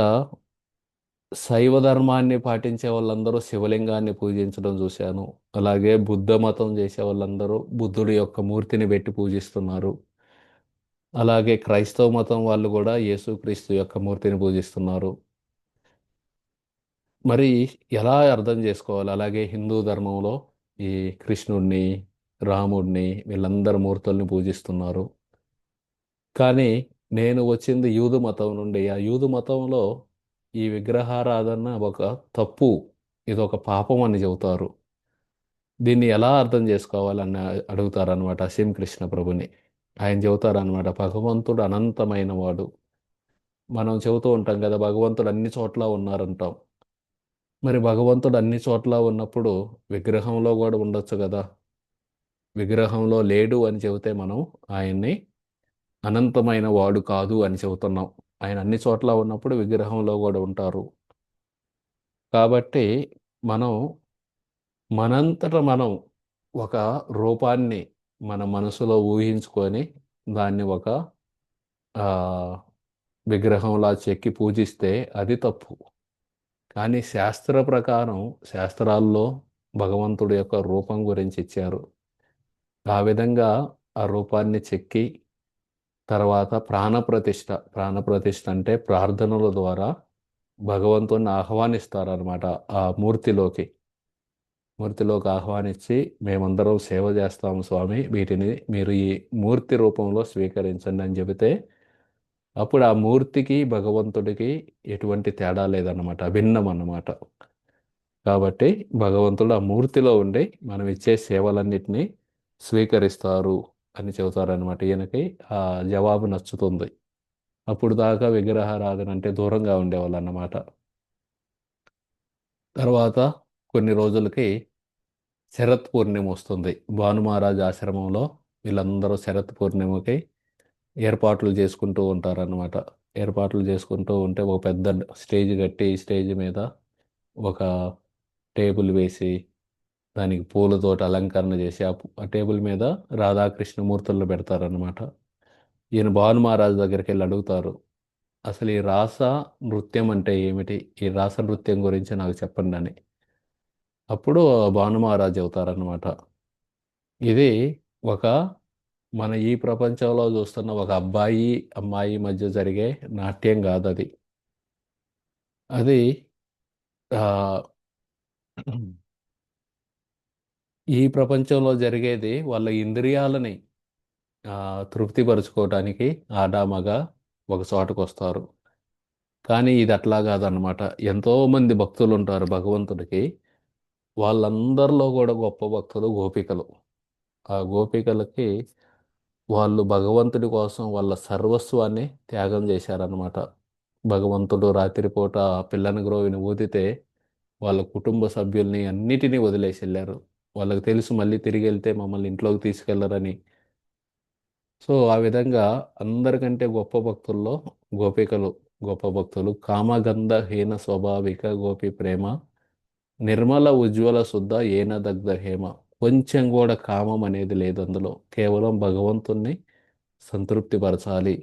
శైవ ధర్మాన్ని పాటించే వాళ్ళందరూ శివలింగాన్ని పూజించడం చూశాను. అలాగే బుద్ధ మతం చేసే వాళ్ళందరూ బుద్ధుడి యొక్క మూర్తిని పెట్టి పూజిస్తున్నారు. అలాగే క్రైస్తవ మతం వాళ్ళు కూడా యేసుక్రీస్తు యొక్క మూర్తిని పూజిస్తున్నారు. మరి ఎలా అర్థం చేసుకోవాలి? అలాగే హిందూ ధర్మంలో ఈ కృష్ణుడిని, రాముడిని వీళ్ళందరూ మూర్తుల్ని పూజిస్తున్నారు. కానీ నేను వచ్చింది యూదు మతం నుండి. ఆ యూదు మతంలో ఈ విగ్రహారాధన ఒక తప్పు, ఇదొక పాపం అని చెబుతారు. దీన్ని ఎలా అర్థం చేసుకోవాలని అడుగుతారనమాట అసీం కృష్ణ ప్రభుని. ఆయన చెబుతారనమాట, భగవంతుడు అనంతమైన వాడు. మనం చెబుతూ ఉంటాం కదా, భగవంతుడు అన్ని చోట్ల ఉన్నారంటాం. మరి భగవంతుడు అన్ని చోట్ల ఉన్నప్పుడు విగ్రహంలో కూడా ఉండొచ్చు కదా. విగ్రహంలో లేడు అని చెబితే మనం ఆయన్ని అనంతమైన వాడు కాదు అని చెబుతున్నాం. ఆయన అన్ని చోట్ల ఉన్నప్పుడు విగ్రహంలో కూడా ఉంటారు. కాబట్టి మనం మనంతట మనం ఒక రూపాన్ని మన మనసులో ఊహించుకొని దాన్ని ఒక ఆ, విగ్రహంలా చెక్కి పూజిస్తే అది తప్పు. కానీ శాస్త్ర ప్రకారం శాస్త్రాల్లో భగవంతుడి యొక్క రూపం గురించి ఇచ్చారు. ఆ విధంగా ఆ రూపాన్ని చెక్కి తర్వాత ప్రాణప్రతిష్ఠ అంటే ప్రార్థనల ద్వారా భగవంతుణ్ణి ఆహ్వానిస్తారనమాట. ఆ మూర్తిలోకి ఆహ్వానించి మేమందరం సేవ చేస్తాము స్వామి, వీటిని మీరు ఈ మూర్తి రూపంలో స్వీకరించండి అని చెబితే అప్పుడు ఆ మూర్తికి భగవంతుడికి ఎటువంటి తేడా లేదన్నమాట, అభిన్నం అన్నమాట. కాబట్టి భగవంతుడు ఆ మూర్తిలో ఉండి మనం ఇచ్చే సేవలన్నిటినీ స్వీకరిస్తారు అని చెబుతారనమాట. ఈయనకి ఆ జవాబు నచ్చుతుంది. అప్పుడు దాకా విగ్రహారాధన అంటే దూరంగా ఉండేవాళ్ళు అన్నమాట. తర్వాత కొన్ని రోజులకి శరత్ పూర్ణిమ వస్తుంది. భానుమహారాజ్ ఆశ్రమంలో వీళ్ళందరూ శరత్ పూర్ణిమకి ఏర్పాట్లు చేసుకుంటూ ఉంటారన్నమాట. ఏర్పాట్లు చేసుకుంటూ ఉంటే ఒక పెద్ద స్టేజ్ కట్టి స్టేజ్ మీద ఒక టేబుల్ వేసి దానికి పూలతోటి అలంకరణ చేసి ఆ టేబుల్ మీద రాధాకృష్ణ మూర్తులను పెడతారన్నమాట. ఈయన భాను మహారాజ్ దగ్గరికి వెళ్ళి అడుగుతారు, అసలు ఈ రాస నృత్యం అంటే ఏమిటి? ఈ రాస నృత్యం గురించి నాకు చెప్పండి అని. అప్పుడు భాను మహారాజ్ చెబుతారన్నమాట, ఇది ఒక మన ఈ ప్రపంచంలో చూస్తున్న ఒక అబ్బాయి అమ్మాయి మధ్య జరిగే నాట్యం కాదు అది. అది ఆ, ఈ ప్రపంచంలో జరిగేది వాళ్ళ ఇంద్రియాలని ఆ, తృప్తిపరుచుకోవటానికి ఆడ మగ ఒక చోటకు వస్తారు. కానీ ఇది అట్లా కాదనమాట. ఎంతోమంది భక్తులు ఉంటారు భగవంతుడికి. వాళ్ళందరిలో కూడా గొప్ప భక్తులు గోపికలు. ఆ గోపికలకి వాళ్ళు భగవంతుడి కోసం వాళ్ళ సర్వస్వాన్ని త్యాగం చేశారనమాట. భగవంతుడు రాత్రిపూట ఆ పిల్లని గ్రోవిని ఊదితే వాళ్ళ కుటుంబ సభ్యుల్ని అన్నిటినీ వదిలేసి వెళ్ళారు. వాళ్ళకి తెలుసు మళ్ళీ తిరిగి వెళ్తే మమ్మల్ని ఇంట్లోకి తీసుకెళ్లరని. సో ఆ విధంగా అందరికంటే గొప్ప భక్తుల్లో గోపికలు గొప్ప భక్తులు. కామగంధ హీన స్వభావిక గోపి ప్రేమ నిర్మల ఉజ్వల శుద్ధ ఏన దగ్ధ హేమ. కొంచెం కూడా కామం అనేది లేదు అందులో. కేవలం భగవంతుణ్ణి సంతృప్తిపరచాలి.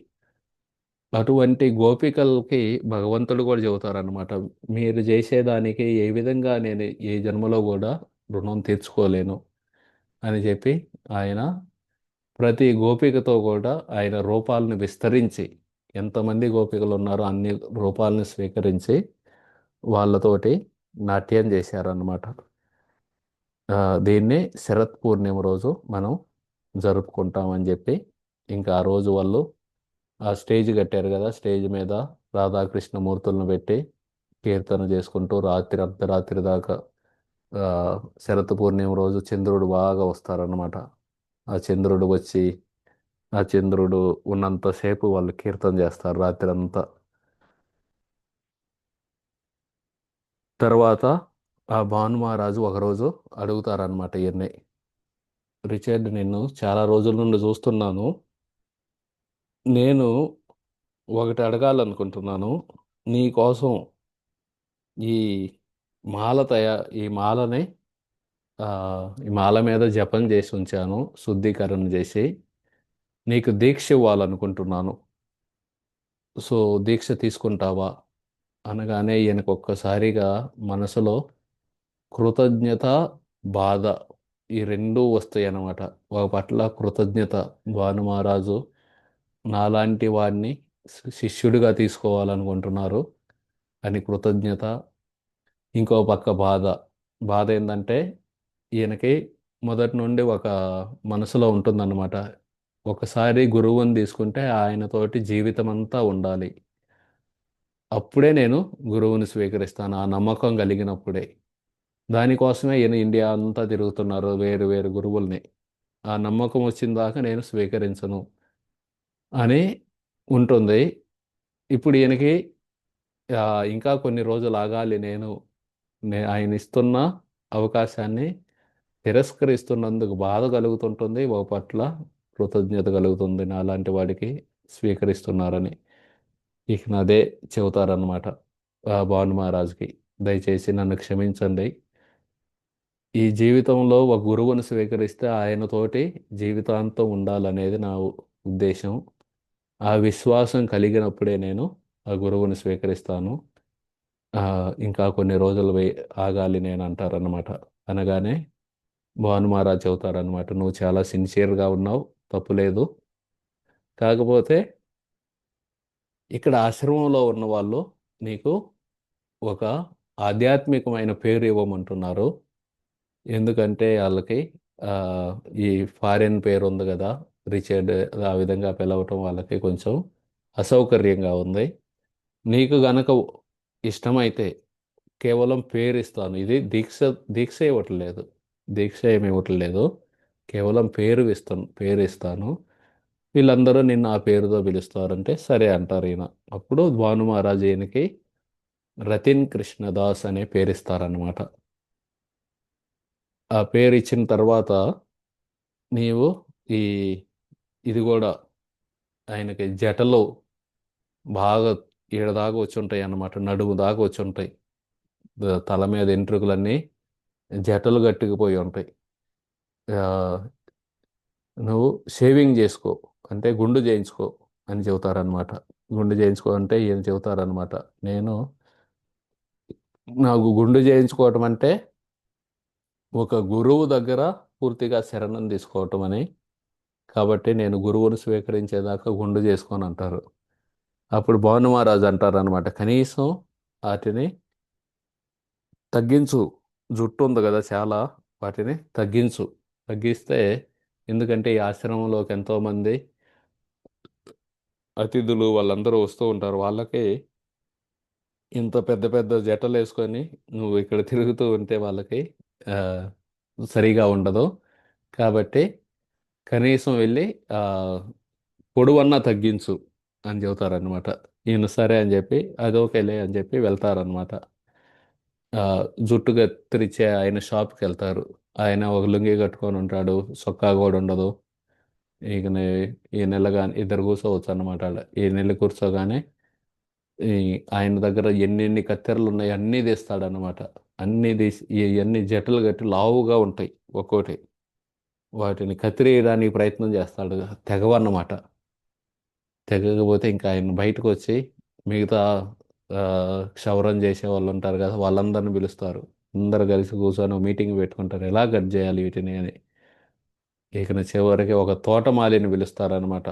అటువంటి గోపికలకి భగవంతుడు కూడా చెబుతారనమాట, మీరు చేసేదానికి ఏ విధంగా నేను ఏ జన్మలో కూడా రుణం తీర్చుకోలేను అని చెప్పి ఆయన ప్రతి గోపికతో కూడా ఆయన రూపాలను విస్తరించి, ఎంతమంది గోపికలు ఉన్నారో అన్ని రూపాలను స్వీకరించి వాళ్ళతోటి నాట్యం చేశారన్నమాట. దీన్ని శరత్ పూర్ణిమ రోజు మనం జరుపుకుంటామని చెప్పి ఇంకా ఆ రోజు వాళ్ళు ఆ స్టేజ్ కట్టారు కదా, స్టేజ్ మీద రాధాకృష్ణ మూర్తులను పెట్టి కీర్తన చేసుకుంటూ రాత్రి అర్ధరాత్రి దాకా ఆ, శరత్ పూర్ణిమ రోజు చంద్రుడు బాగా వస్తారన్నమాట. ఆ చంద్రుడు వచ్చి ఆ చంద్రుడు ఉన్నంతసేపు వాళ్ళు కీర్తన చేస్తారు రాత్రి అంతా. తర్వాత ఆ భాను మహారాజు ఒకరోజు అడుగుతారనమాట ఈయన్ని, రిచర్డ్ నిన్ను చాలా రోజుల నుండి చూస్తున్నాను, నేను ఒకటి అడగాలనుకుంటున్నాను. నీ కోసం ఈ ఈ మాలని ఈ మాల మీద జపం చేసి ఉంచాను, శుద్ధీకరణ చేసి నీకు దీక్ష ఇవ్వాలనుకుంటున్నాను. సో దీక్ష తీసుకుంటావా అనగానే ఈయనకు ఒక్కసారిగా మనసులో కృతజ్ఞత, బాధ ఈ రెండూ వస్తాయి అన్నమాట. ఒక పట్ల కృతజ్ఞత, భాను మహారాజు నాలాంటి వాడిని శిష్యుడిగా తీసుకోవాలనుకుంటున్నారు అని కృతజ్ఞత. ఇంకో పక్క బాధ. బాధ ఏంటంటే ఈయనకి మొదటి నుండి ఒక మనసులో ఉంటుందన్నమాట. ఒకసారి గురువుని తీసుకుంటే ఆయనతోటి జీవితం అంతా ఉండాలి. అప్పుడే నేను గురువుని స్వీకరిస్తాను ఆ నమ్మకం కలిగినప్పుడే. దానికోసమే ఈయన ఇండియా అంతా తిరుగుతున్నారు వేరు వేరు గురువుల్ని. ఆ నమ్మకం వచ్చిన దాకా నేను స్వీకరించను అని ఉంటుంది. ఇప్పుడు ఈయనకి ఇంకా కొన్ని రోజులు ఆగాలి నేను. ఆయన ఇస్తున్న అవకాశాన్ని తిరస్కరిస్తున్నందుకు బాధ కలుగుతుంటుంది. ఓ పట్ల కృతజ్ఞత కలుగుతుంది నాలాంటి వాడికి స్వీకరిస్తున్నారని. ఇక అదే చెబుతారనమాట భాను మహారాజ్కి. దయచేసి నన్ను క్షమించండి. ఈ జీవితంలో ఒక గురువుని స్వీకరిస్తే ఆయనతోటి జీవితాంతం ఉండాలనేది నా ఉద్దేశం. ఆ విశ్వాసం కలిగినప్పుడే నేను ఆ గురువుని స్వీకరిస్తాను. ఇంకా కొన్ని రోజులు ఆగాలి నేను అంటారనమాట. అనగానే భాను మహారాజ్ చెబుతారనమాట, నువ్వు చాలా సిన్సియర్గా ఉన్నావు, తప్పులేదు. కాకపోతే ఇక్కడ ఆశ్రమంలో ఉన్న వాళ్ళు నీకు ఒక ఆధ్యాత్మికమైన పేరు ఇవ్వమంటున్నారు. ఎందుకంటే వాళ్ళకి ఆ, ఈ ఫారిన్ పేరు ఉంది కదా, రిచర్డ్, ఆ విధంగా పిలవటం వాళ్ళకి కొంచెం అసౌకర్యంగా ఉంది. నీకు గనక ఇష్టమైతే కేవలం పేరు ఇస్తాను. ఇది దీక్ష. దీక్ష ఇవ్వట్లేదు. దీక్ష ఏమి ఇవ్వట్లేదు. కేవలం పేరు ఇస్తాను. వీళ్ళందరూ నిన్ను ఆ పేరుతో పిలుస్తారంటే సరే అంటారు ఈయన. అప్పుడు భాను మహారాజ్ ఈయనకి రతిన్ కృష్ణదాస్ అనే పేరు ఇస్తారనమాట. ఆ పేరు ఇచ్చిన తర్వాత నీవు ఈ ఇది కూడా ఆయనకి జటలు బాగా ఈడ దాకా వచ్చి ఉంటాయి అన్నమాట. నడుము దాకా వచ్చి ఉంటాయి. తల మీద ఎంట్రుకలన్నీ జటలు గట్టుకుపోయి ఉంటాయి. ఆ, నువ్వు షేవింగ్ చేసుకో అంటే గుండు చేయించుకో అని చెబుతారనమాట. గుండు చేయించుకో అంటే ఈయన చెబుతారనమాట, నేను నాకు గుండు చేయించుకోవటం అంటే ఒక గురువు దగ్గర పూర్తిగా శరణం తీసుకోవటం అని. కాబట్టి నేను గురువును స్వీకరించేదాకా గుండు చేసుకొని అంటారు. అప్పుడు భాను మహారాజ్ అంటారనమాట, కనీసం వాటిని తగ్గించు. జుట్టు ఉంది కదా చాలా, వాటిని తగ్గించు. తగ్గిస్తే, ఎందుకంటే ఈ ఆశ్రమంలోకి ఎంతోమంది అతిథులు వాళ్ళందరూ వస్తూ ఉంటారు. వాళ్ళకి ఇంత పెద్ద పెద్ద జటలు వేసుకొని నువ్వు ఇక్కడ తిరుగుతూ ఉంటే వాళ్ళకి ఆ, సరిగా ఉండదు. కాబట్టి కనీసం వెళ్ళి ఆ, పొడవన్నా తగ్గించు అని చెబుతారనమాట. ఈయన సరే అని చెప్పి అది ఓకేలే అని చెప్పి వెళ్తారనమాట. ఆ, జుట్టు కత్తిరించే ఆయన షాప్కి వెళ్తారు. ఆయన ఒక లుంగీ కట్టుకొని ఉంటాడు, సొక్కా కూడా ఉండదు. ఇక ఈ నెలగా ఇద్దరు కూర్చోవచ్చు అన్నమాట ఆడ. ఈ నెల కూర్చోగానే ఈ ఆయన దగ్గర ఎన్నెన్ని కత్తెరలు ఉన్నాయి అన్నీ తీస్తాడనమాట. అన్నీ తీసి ఇవన్నీ జటలు కట్టి లావుగా ఉంటాయి ఒక్కోటి. వాటిని కత్తిరేయడానికి ప్రయత్నం చేస్తాడు. తెగవన్నమాట. తెగకపోతే ఇంకా ఆయన బయటకు వచ్చి మిగతా ఆ, క్షవరం చేసే వాళ్ళు ఉంటారు కదా, వాళ్ళందరిని పిలుస్తారు. అందరు కలిసి కూర్చొని ఒక మీటింగ్ పెట్టుకుంటారు ఎలా కట్ చేయాలి వీటిని అని. ఇక చివరికి ఒక తోటమాలిని పిలుస్తారనమాట.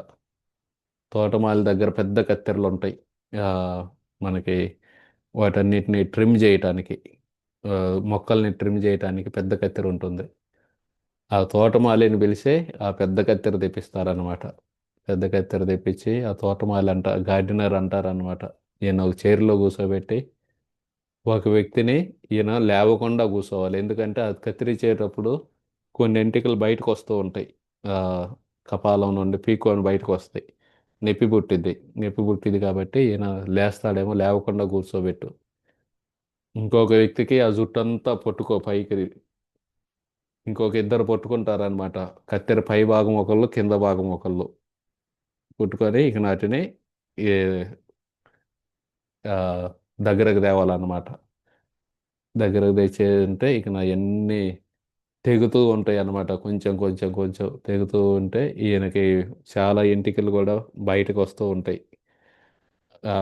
తోటమాలి దగ్గర పెద్ద కత్తెరలు ఉంటాయి. ఆ, మనకి వాటన్నిటిని ట్రిమ్ చేయటానికి, ఆ, మొక్కల్ని ట్రిమ్ చేయటానికి పెద్ద కత్తెర ఉంటుంది. ఆ తోటమాలిని పిలిచి ఆ పెద్ద కత్తెర తెప్పిస్తారనమాట. పెద్ద కత్తెర తెప్పించి ఆ తోటమాలి గార్డెనర్ అంటారనమాట. ఈయన ఒక చైర్లో కూర్చోబెట్టి ఒక వ్యక్తిని ఈయన లేవకుండా కూర్చోవాలి. ఎందుకంటే అది కత్తిరించేటప్పుడు కొన్ని ఎంటికలు బయటకు వస్తూ ఉంటాయి. ఆ, కపాలం నుండి పీక్కొని బయటకు వస్తాయి. నొప్పి పుట్టిద్ది. నొప్పి పుట్టింది కాబట్టి ఈయన లేస్తాడేమో, లేవకుండా కూర్చోబెట్టు. ఇంకొక వ్యక్తికి ఆ జుట్టంతా పట్టుకో పైకి. ఇంకొక ఇద్దరు పట్టుకుంటారనమాట. కత్తెర పై భాగం ఒకళ్ళు, కింద భాగం ఒకళ్ళు పుట్టుకొని ఇక నాటిని ఈ, ఆ, దగ్గరకు తేవాలన్నమాట. దగ్గరకు తెచ్చేంటే ఇక నా ఎన్ని తెగుతూ ఉంటాయి అన్నమాట. కొంచెం కొంచెం కొంచెం తెగుతూ ఉంటే ఈయనకి చాలా ఎంటికలు కూడా బయటకు వస్తూ ఉంటాయి.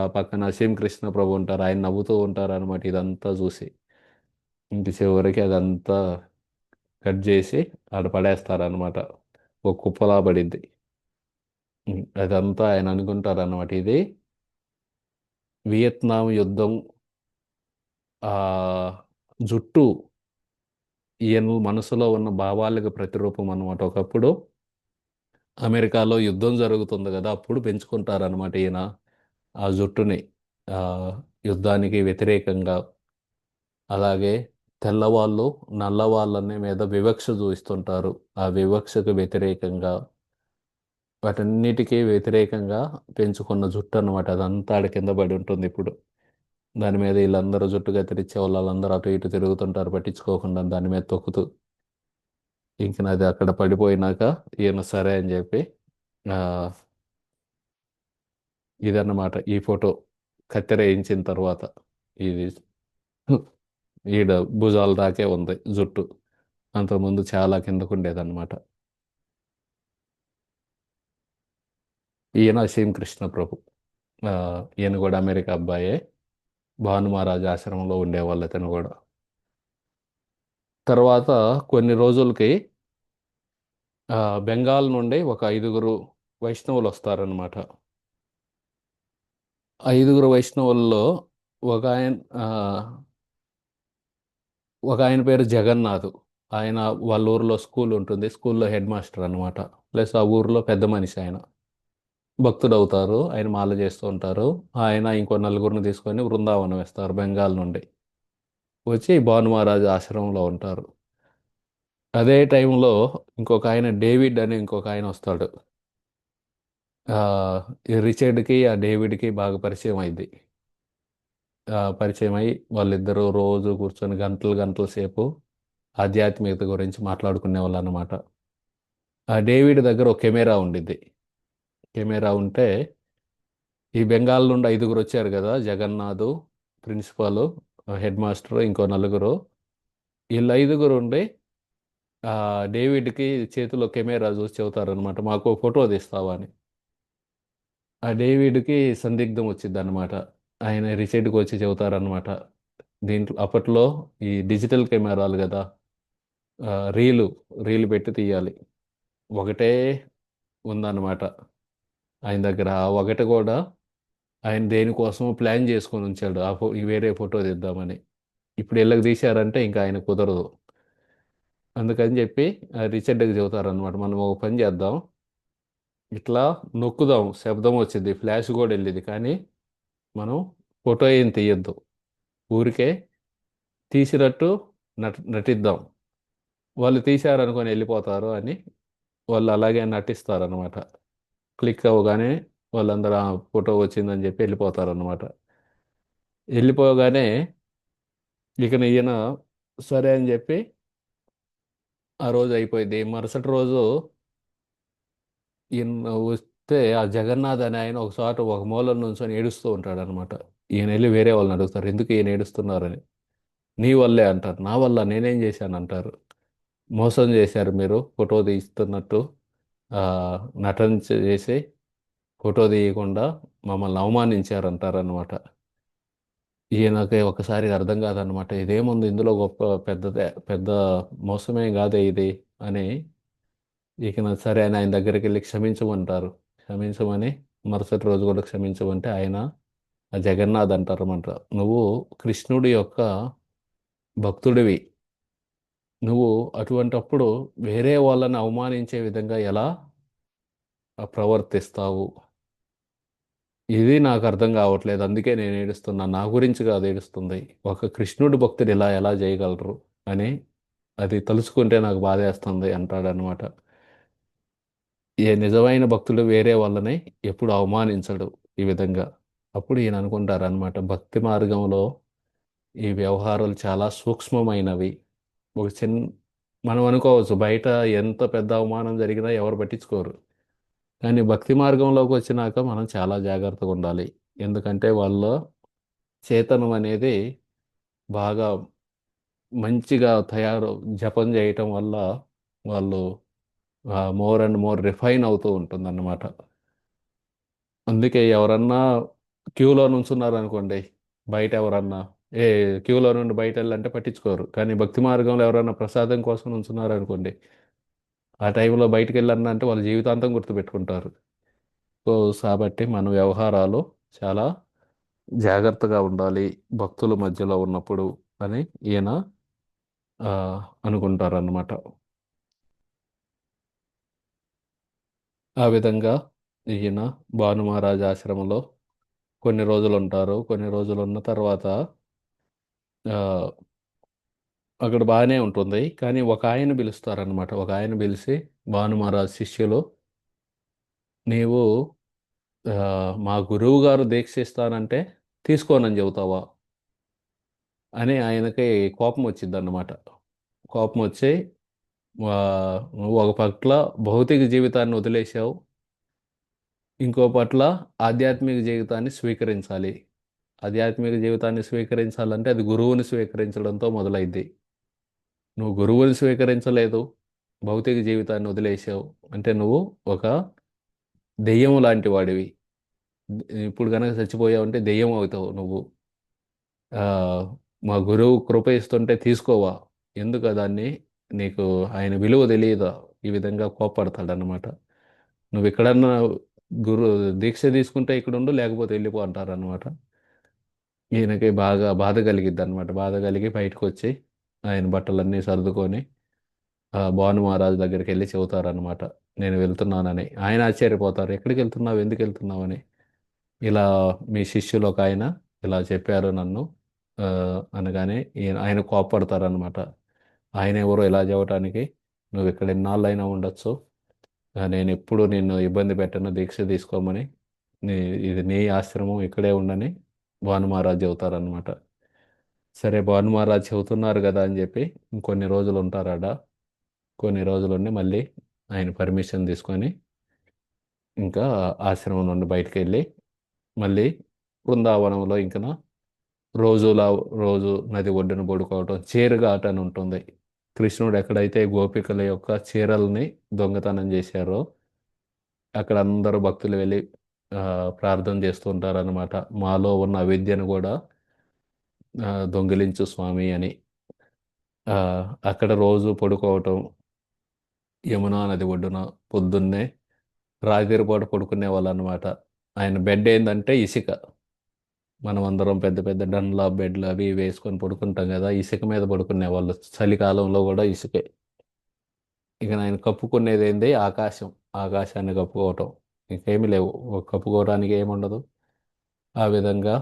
పక్కన కృష్ణ ప్రభు ఉంటారు. ఆయన నవ్వుతూ ఉంటారు అనమాట ఇదంతా చూసి. ఇంక చివరికి అదంతా కట్ చేసి ఆడ పడేస్తారనమాట. ఒక కుప్పలా పడిద్ది. అదంతా ఆయన అనుకుంటారన్నమాట. ఇది వియత్నాం యుద్ధం ఆ జుట్టు ఈయన మనసులో ఉన్న భావాలకు ప్రతిరూపం అన్నమాట. ఒకప్పుడు అమెరికాలో యుద్ధం జరుగుతుంది కదా, అప్పుడు పెంచుకుంటారన్నమాట ఈయన ఆ జుట్టుని. ఆ యుద్ధానికి వ్యతిరేకంగా, అలాగే తెల్లవాళ్ళు నల్లవాళ్ళని మీద వివక్ష చూపిస్తుంటారు. ఆ వివక్షకు వ్యతిరేకంగా, వాటన్నిటికీ వ్యతిరేకంగా పెంచుకున్న జుట్టు అన్నమాట. అదంతా ఆడ కింద పడి ఉంటుంది ఇప్పుడు. దాని మీద వీళ్ళందరూ జుట్టు కత్తిరించే వాళ్ళందరూ అటు ఇటు తిరుగుతుంటారు పట్టించుకోకుండా దాని మీద తొక్కుతూ. ఇంక నాది అక్కడ పడిపోయినాక ఈయన సరే అని చెప్పి ఆ, ఇదన్నమాట ఈ ఫోటో కత్తెర వేయించిన తర్వాత. ఇది ఈడ భుజాల దాకే ఉంది జుట్టు. అంతకుముందు చాలా కిందకు ఉండేదన్నమాట. ఈయన అసీం కృష్ణ ప్రభు. ఆ, ఈయన కూడా అమెరికా అబ్బాయే. భాను మహారాజ్ ఆశ్రమంలో ఉండేవాళ్ళు ఇతను కూడా. తర్వాత కొన్ని రోజులకి బెంగాల్ నుండి ఒక ఐదుగురు వైష్ణవులు వస్తారనమాట. ఐదుగురు వైష్ణవుల్లో ఒక ఆయన ఆ, ఒక ఆయన పేరు జగన్నాథ్. ఆయన వాళ్ళ ఊర్లో స్కూల్ ఉంటుంది, స్కూల్లో హెడ్ మాస్టర్ అనమాట. ప్లస్ ఆ ఊర్లో పెద్ద మనిషి ఆయన. భక్తుడు అవుతారు, ఆయన మాల చేస్తూ ఉంటారు. ఆయన ఇంకో నలుగురిని తీసుకొని బృందావనం వేస్తారు బెంగాల్ నుండి. వచ్చి భాను మహారాజ్ ఆశ్రమంలో ఉంటారు. అదే టైంలో ఇంకొక ఆయన డేవిడ్ అని ఇంకొక ఆయన వస్తాడు. ఆ, ఈ రిచర్డ్కి ఆ డేవిడ్కి బాగా పరిచయం అయింది. పరిచయం అయ్యి వాళ్ళిద్దరూ రోజు కూర్చొని గంటలు గంటల సేపు ఆధ్యాత్మికత గురించి మాట్లాడుకునే వాళ్ళు అన్నమాట. ఆ డేవిడ్ దగ్గర ఒక కెమెరా ఉండిద్ది. కెమెరా ఉంటే ఈ బెంగాల్ నుండి ఐదుగురు వచ్చారు కదా, జగన్నాథ్, ప్రిన్సిపాల్, హెడ్ మాస్టర్, ఇంకో నలుగురు. వీళ్ళు ఐదుగురు ఉండి ఆ డేవిడ్కి చేతిలో కెమెరా చూసి చెబుతారనమాట, మాకు ఫోటో తీస్తావా అని. ఆ డేవిడ్కి సందిగ్ధం వచ్చింది అనమాట. ఆయన రిసైడ్కి వచ్చి చెబుతారనమాట. దీంట్లో అప్పట్లో ఈ డిజిటల్ కెమెరాలు కదా, రీలు రీలు పెట్టి తీయాలి. ఒకటే ఉందన్నమాట ఆయన దగ్గర. ఆ ఒకటి కూడా ఆయన దేనికోసం ప్లాన్ చేసుకొని ఉంచాడు, ఈ వేరే ఫోటో తీద్దామని. ఇప్పుడు ఇళ్ళకి తీశారంటే ఇంకా ఆయన కుదరదు. అందుకని చెప్పి రిచర్డ్కి చెబుతారనమాట, మనం ఒక పని చేద్దాం, ఇట్లా నొక్కుదాం శబ్దం వచ్చింది, ఫ్లాష్ కూడా వెళ్ళేది, కానీ మనం ఫోటో ఏం తీయద్దు, ఊరికే తీసినట్టు నటిద్దాం. వాళ్ళు తీశారనుకొని వెళ్ళిపోతారు అని వాళ్ళు అలాగే నటిస్తారనమాట. క్లిక్ అవ్వగానే వాళ్ళందరూ "ఆ, ఫోటో వచ్చిందని చెప్పి వెళ్ళిపోతారనమాట. వెళ్ళిపోగానే ఇక ఈయన సరే అని చెప్పి ఆ రోజు అయిపోయింది. మరుసటి రోజు ఈయన వస్తే ఆ జగన్నాథ్ అని ఆయన ఒక చోట ఒక మూల నుంచొని ఏడుస్తూ ఉంటాడు అనమాట. ఈయన వెళ్ళి వేరే వాళ్ళని అడుగుతారు, ఎందుకు ఈయన ఏడుస్తున్నారని. నీ వల్లే అంటారు. నా వల్ల నేనేం చేశాను అంటారు. మోసం చేశారు మీరు, ఫోటో తీస్తున్నట్టు ఆ, నటన చేసి ఫోటో తీయకుండా మమ్మల్ని అవమానించారంటారనమాట. ఈయనకి ఒకసారి అర్థం కాదనమాట, ఇదేముంది ఇందులో గొప్ప పెద్దదే, పెద్ద మోసమేం కాదే ఇది అని. ఇక సరే అని ఆయన దగ్గరికి వెళ్ళి క్షమించమంటారు. క్షమించమని మరుసటి రోజు కూడా క్షమించమంటే ఆయన ఆ జగన్నాథ్ అంటారన్నమాట, నువ్వు కృష్ణుడి యొక్క భక్తుడివి, నువ్వు అటువంటప్పుడు వేరే వాళ్ళని అవమానించే విధంగా ఎలా ప్రవర్తిస్తావు, ఇది నాకు అర్థం కావట్లేదు, అందుకే నేను ఏడుస్తున్నా, నా గురించి కాదు ఏడుస్తుంది, ఒక కృష్ణుడి భక్తుడు ఇలా ఎలా చేయగలరు అని అది తలుచుకుంటే నాకు బాధేస్తుంది అంటాడనమాట. ఏ నిజమైన భక్తుడు వేరే వాళ్ళని ఎప్పుడు అవమానించడు ఈ విధంగా. అప్పుడు ఈయన అనుకుంటారు అనమాట, భక్తి మార్గంలో ఈ వ్యవహారాలు చాలా సూక్ష్మమైనవి. ఒక చిన్న, మనం అనుకోవచ్చు బయట ఎంత పెద్ద అవమానం జరిగినా ఎవరు పట్టించుకోరు, కానీ భక్తి మార్గంలోకి వచ్చినాక మనం చాలా జాగ్రత్తగా ఉండాలి. ఎందుకంటే వాళ్ళ చేతనం అనేది బాగా మంచిగా జపం చేయటం వల్ల వాళ్ళు మోర్ అండ్ మోర్ రిఫైన్ అవుతూ ఉంటుందన్నమాట. అందుకే ఎవరన్నా క్యూలో నుంచున్నారు అనుకోండి, బయట ఎవరన్నా ఏ క్యూలో నుండి బయట వెళ్ళంటే పట్టించుకోరు, కానీ భక్తి మార్గంలో ఎవరన్నా ప్రసాదం కోసం నుంచున్నారు అనుకోండి, ఆ టైంలో బయటికి వెళ్ళన్నా అంటే వాళ్ళు జీవితాంతం గుర్తుపెట్టుకుంటారు. సో కాబట్టి మన వ్యవహారాలు చాలా జాగ్రత్తగా ఉండాలి భక్తుల మధ్యలో ఉన్నప్పుడు అని ఈయన ఆ, అనుకుంటారన్నమాట. ఆ విధంగా ఈయన భాను మహారాజ్ ఆశ్రమంలో కొన్ని రోజులు ఉంటారు. కొన్ని రోజులు ఉన్న తర్వాత ఆ, అక్కడ బాగానే ఉంటుంది. కానీ ఒక ఆయన పిలుస్తారనమాట. ఒక ఆయన పిలిచి, భాను మహారాజ్ శిష్యులు, నీవు మా గురువు గారు దీక్ష ఇస్తానంటే తీసుకోనని చెబుతావా అని ఆయనకి కోపం వచ్చింది అన్నమాట. కోపం వచ్చి నువ్వు ఒక పట్ల భౌతిక జీవితాన్ని వదిలేసావు, ఇంకో పట్ల ఆధ్యాత్మిక జీవితాన్ని స్వీకరించాలి. ఆధ్యాత్మిక జీవితాన్ని స్వీకరించాలంటే అది గురువుని స్వీకరించడంతో మొదలైద్ది. నువ్వు గురువుని స్వీకరించలేదు, భౌతిక జీవితాన్ని వదిలేసావు అంటే నువ్వు ఒక దెయ్యం లాంటి వాడివి. ఇప్పుడు కనుక చచ్చిపోయావంటే దెయ్యం అవుతావు నువ్వు. ఆ, మా గురువు కృప ఇస్తుంటే తీసుకోవా, ఎందుకు దాన్ని, నీకు ఆయన విలువ తెలియదా, ఈ విధంగా కోప్పడతాడనమాట. నువ్వు ఎక్కడన్నా గురు దీక్ష తీసుకుంటే ఇక్కడ ఉండు, లేకపోతే వెళ్ళిపో అంటారనమాట. ఈయనకి బాగా బాధ కలిగిద్ది అనమాట. బాధ కలిగి బయటకు వచ్చి ఆయన బట్టలన్నీ సర్దుకొని భాను మహారాజు దగ్గరికి వెళ్ళి చెబుతారనమాట, నేను వెళ్తున్నానని. ఆయన ఆశ్చర్యపోతారు, ఎక్కడికి వెళ్తున్నావు, ఎందుకు వెళ్తున్నావు అని. ఇలా మీ శిష్యులు ఒక ఆయన ఇలా చెప్పారు నన్ను ఆ, అనగానే ఆయన కోప్పడతారనమాట. ఆయన ఎవరో ఇలా చెప్పడానికి, నువ్వు ఇక్కడ ఎన్నాళ్ళైనా ఉండొచ్చు, నేను ఎప్పుడు నిన్ను ఇబ్బంది పెట్టను, దీక్ష తీసుకోమని, నీ ఇది నీ ఆశ్రమం, ఇక్కడే ఉండని భాను మహారాజ్ చెబుతారనమాట. సరే భాను మహారాజ్ చెబుతున్నారు కదా అని చెప్పి ఇంకొన్ని రోజులు ఉంటారాడ. కొన్ని రోజులుండి మళ్ళీ ఆయన పర్మిషన్ తీసుకొని ఇంకా ఆశ్రమం నుండి బయటికి వెళ్ళి మళ్ళీ బృందావనంలో ఇంకా రోజులా రోజు నది ఒడ్డున పడుకోవటం, చీరగా ఆట అని ఉంటుంది. కృష్ణుడు ఎక్కడైతే గోపికల యొక్క చీరల్ని దొంగతనం చేశారో అక్కడ అందరూ భక్తులు వెళ్ళి ఆ, ప్రార్థన చేస్తూ ఉంటారన్నమాట. మాలో ఉన్న అవిద్యను కూడా దొంగిలించు స్వామి అని. ఆ, అక్కడ రోజు పడుకోవటం యమునా నది ఒడ్డున పొద్దున్నే రాత్రిపూట పడుకునే వాళ్ళు అనమాట. ఆయన బెడ్ ఏంటంటే ఇసుక. మనం అందరం పెద్ద పెద్ద డన్లాప్ బెడ్లు అవి ఇవి వేసుకొని పడుకుంటాం కదా, ఇసుక మీద పడుకునే వాళ్ళు. చలికాలంలో కూడా ఇసుకే. ఇక ఆయన కప్పుకునేది ఏంది, ఆకాశం. ఆకాశాన్ని కప్పుకోవటం, ఇంకేమీ లేవు. కప్పుకోవడానికి ఏముండదు. ఆ విధంగా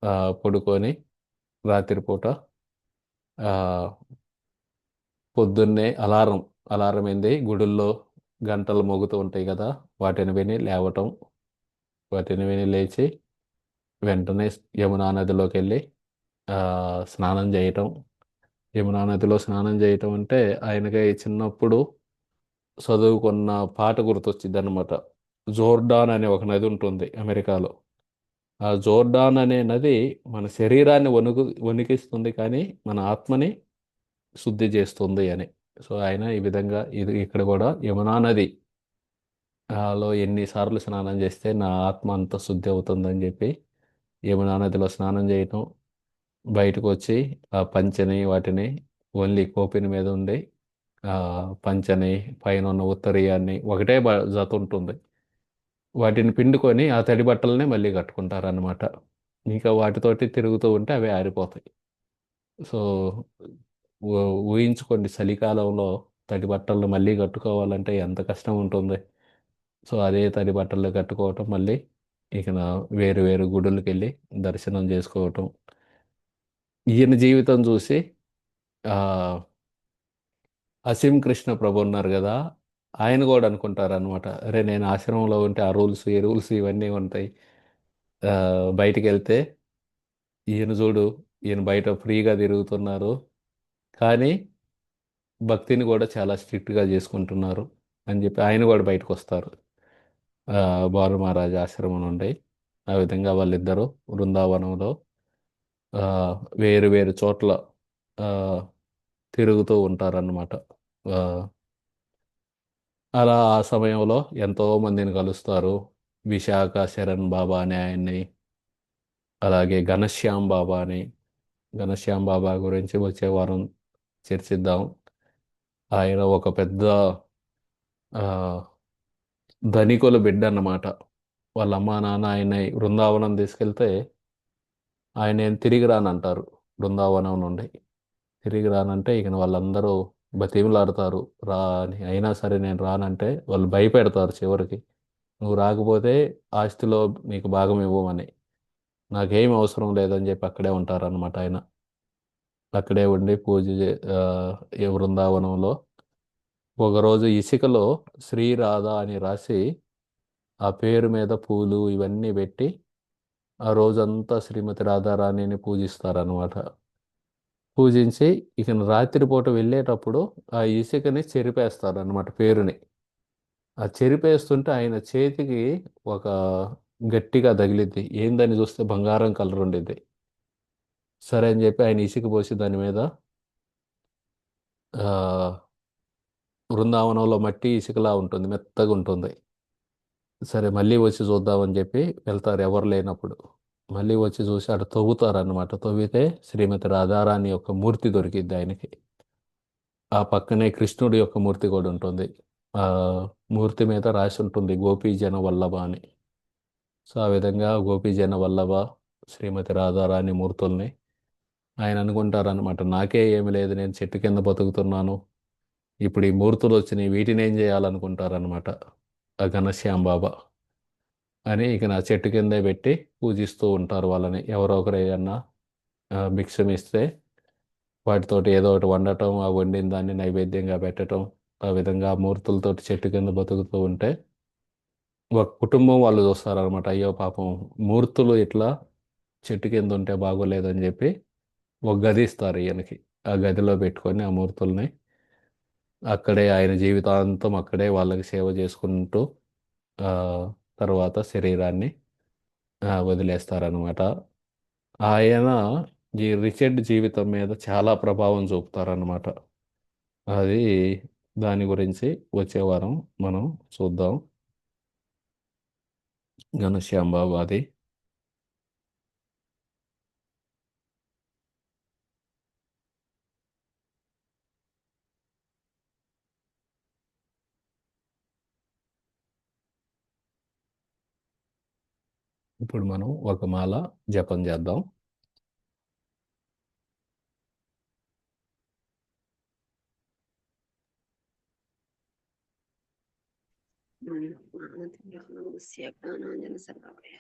ఆ, పడుకొని రాత్రిపూట ఆ, పొద్దున్నే అలారం ఏంది, గుడుల్లో గంటలు మోగుతూ ఉంటాయి కదా, వాటిని విని లేవటం. వాటిని విని లేచి వెంటనే యమునా నదిలోకి వెళ్ళి ఆ, స్నానం చేయటం. యమునా నదిలో స్నానం చేయటం అంటే ఆయనకి చిన్నప్పుడు చదువుకున్న పాట గుర్తొచ్చింది అనమాట. జోర్డాన్ అనే ఒక నది ఉంటుంది అమెరికాలో. ఆ జోర్డాన్ అనే నది మన శరీరాన్ని వణికిస్తుంది కానీ మన ఆత్మని శుద్ధి చేస్తుంది అని. సో ఆయన ఈ విధంగా ఇది ఇక్కడ కూడా యమునా నది లో ఎన్నిసార్లు స్నానం చేస్తే నా ఆత్మ అంత శుద్ధి అవుతుందని చెప్పి యమునా నదిలో స్నానం చేయటం. బయటకు వచ్చి ఆ పంచని వాటిని ఓన్లీ కోపిన మీద ఉండి ఆ పంచని పైన ఉన్న ఉత్తరీయాన్ని ఒకటే జత ఉంటుంది, వాటిని పిండుకొని ఆ తడి బట్టలనే మళ్ళీ కట్టుకుంటారన్నమాట. ఇంకా వాటితోటి తిరుగుతూ ఉంటే అవి ఆరిపోతాయి. సో ఊహించుకోండి, చలికాలంలో తడి బట్టలను మళ్ళీ కట్టుకోవాలంటే ఎంత కష్టం ఉంటుంది. సో అదే తడి బట్టలు కట్టుకోవటం, మళ్ళీ ఇక వేరు వేరు గుడులకు వెళ్ళి దర్శనం చేసుకోవటం. ఈయన జీవితం చూసి ఆ అసీం కృష్ణ ప్రభు ఉన్నారు కదా, ఆయన కూడా అనుకుంటారు అనమాట, అరే నేను ఆశ్రమంలో ఉంటే ఆ రూల్స్ ఈ రూల్స్ ఇవన్నీ ఉంటాయి, బయటికి వెళ్తే ఈయన చూడు, ఈయన బయట ఫ్రీగా తిరుగుతున్నారు, కానీ భక్తిని కూడా చాలా స్ట్రిక్ట్గా చేసుకుంటున్నారు అని చెప్పి ఆయన కూడా బయటకు వస్తారు బాలు మహారాజ్ ఆశ్రమం నుండి. ఆ విధంగా వాళ్ళిద్దరూ బృందావనంలో ఆ, వేరు వేరు చోట్ల ఆ, తిరుగుతూ ఉంటారన్నమాట. ఆ, అలా ఆ సమయంలో ఎంతో మందిని కలుస్తారు. విశాఖ శరణ్ బాబా అనే ఆయన్ని, అలాగే ఘనశ్యామ్ బాబా అని. ఘనశ్యామ్ బాబా గురించి వచ్చే వారం చర్చిద్దాం. ఆయన ఒక పెద్ద ఆ, ధనికుల బిడ్డ అన్నమాట. వాళ్ళ అమ్మా నాన్న ఆయన బృందావనం తీసుకెళ్తే ఆయన ఏం తిరిగి రానంటారు బృందావనం నుండి. తిరిగి రానంటే ఇక వాళ్ళందరూ బతిమలాడతారు రా అని. అయినా సరే నేను రానంటే వాళ్ళు భయపెడతారు చివరికి. నువ్వు రాకపోతే ఆస్తిలో నీకు భాగం ఇవ్వమని. నాకేం అవసరం లేదని చెప్పి అక్కడే ఉంటారన్నమాట ఆయన. అక్కడే ఉండి ఈ బృందావనంలో ఒకరోజు ఇసుకలో శ్రీరాధ అని రాసి ఆ పేరు మీద పూలు ఇవన్నీ పెట్టి ఆ రోజంతా శ్రీమతి రాధారాణిని పూజిస్తారనమాట. పూజించి ఇక రాత్రిపూట వెళ్ళేటప్పుడు ఆ ఇసుకని చెరిపేస్తారనమాట పేరుని. ఆ చెరిపేస్తుంటే ఆయన చేతికి ఒక గట్టిగా తగిలిద్ది. ఏందని చూస్తే బంగారం కలర్ ఉండిద్ది. సరే అని చెప్పి ఆయన ఇసుక పోసి దాని మీద ఆ, బృందావనంలో మట్టి ఇసుకలా ఉంటుంది, మెత్తగా ఉంటుంది. సరే మళ్ళీ వచ్చి చూద్దామని చెప్పి వెళ్తారు ఎవరు లేనప్పుడు. మళ్ళీ వచ్చి చూసి అటు తవ్వుతారనమాట. తవ్వితే శ్రీమతి రాధారాణి యొక్క మూర్తి దొరికిద్ది ఆయనకి. ఆ పక్కనే కృష్ణుడి యొక్క మూర్తి కూడా ఉంటుంది. ఆ మూర్తి మీద రాసి ఉంటుంది గోపీజన వల్లభ అని. సో ఆ విధంగా గోపీజన వల్లభ శ్రీమతి రాధారాణి మూర్తుల్ని ఆయన అనుకుంటారనమాట. నాకే ఏమి లేదు, నేను చెట్టు కింద బతుకుతున్నాను, ఇప్పుడు ఈ మూర్తులు వచ్చినాయి, వీటిని ఏం చేయాలనుకుంటారనమాట ఆ ఘనశ్యామ్ బాబా. అని ఇక నా చెట్టు కిందే పెట్టి పూజిస్తూ ఉంటారు వాళ్ళని. ఎవరో ఒకరు ఏదన్నా భిక్షం ఇస్తే వాటితోటి ఏదో ఒకటి వండటం, ఆ వండిన దాన్ని నైవేద్యంగా పెట్టడం, ఆ విధంగా మూర్తులతోటి చెట్టు కింద బతుకుతూ ఉంటే ఒక కుటుంబం వాళ్ళు చూస్తారనమాట. అయ్యో పాపం మూర్తులు ఇట్లా చెట్టు కింద ఉంటే బాగోలేదని చెప్పి ఒక గది ఇస్తారు ఈయనకి. ఆ గదిలో పెట్టుకొని ఆ మూర్తుల్ని అక్కడే ఆయన జీవితాంతం అక్కడే వాళ్ళకి సేవ చేసుకుంటూ ఆ, తర్వాత శరీరాన్ని వదిలేస్తారనమాట. ఆయన ఈ రిచర్డ్ జీవితం మీద చాలా ప్రభావం చూపుతారనమాట. అది దాని గురించి వచ్చే వారం మనం చూద్దాం. ఘనశ్యామ్ బాబు అది. ఇప్పుడు మనం ఒక మాల జపం చేద్దాం. జ్ఞానాంజన సర్వభయ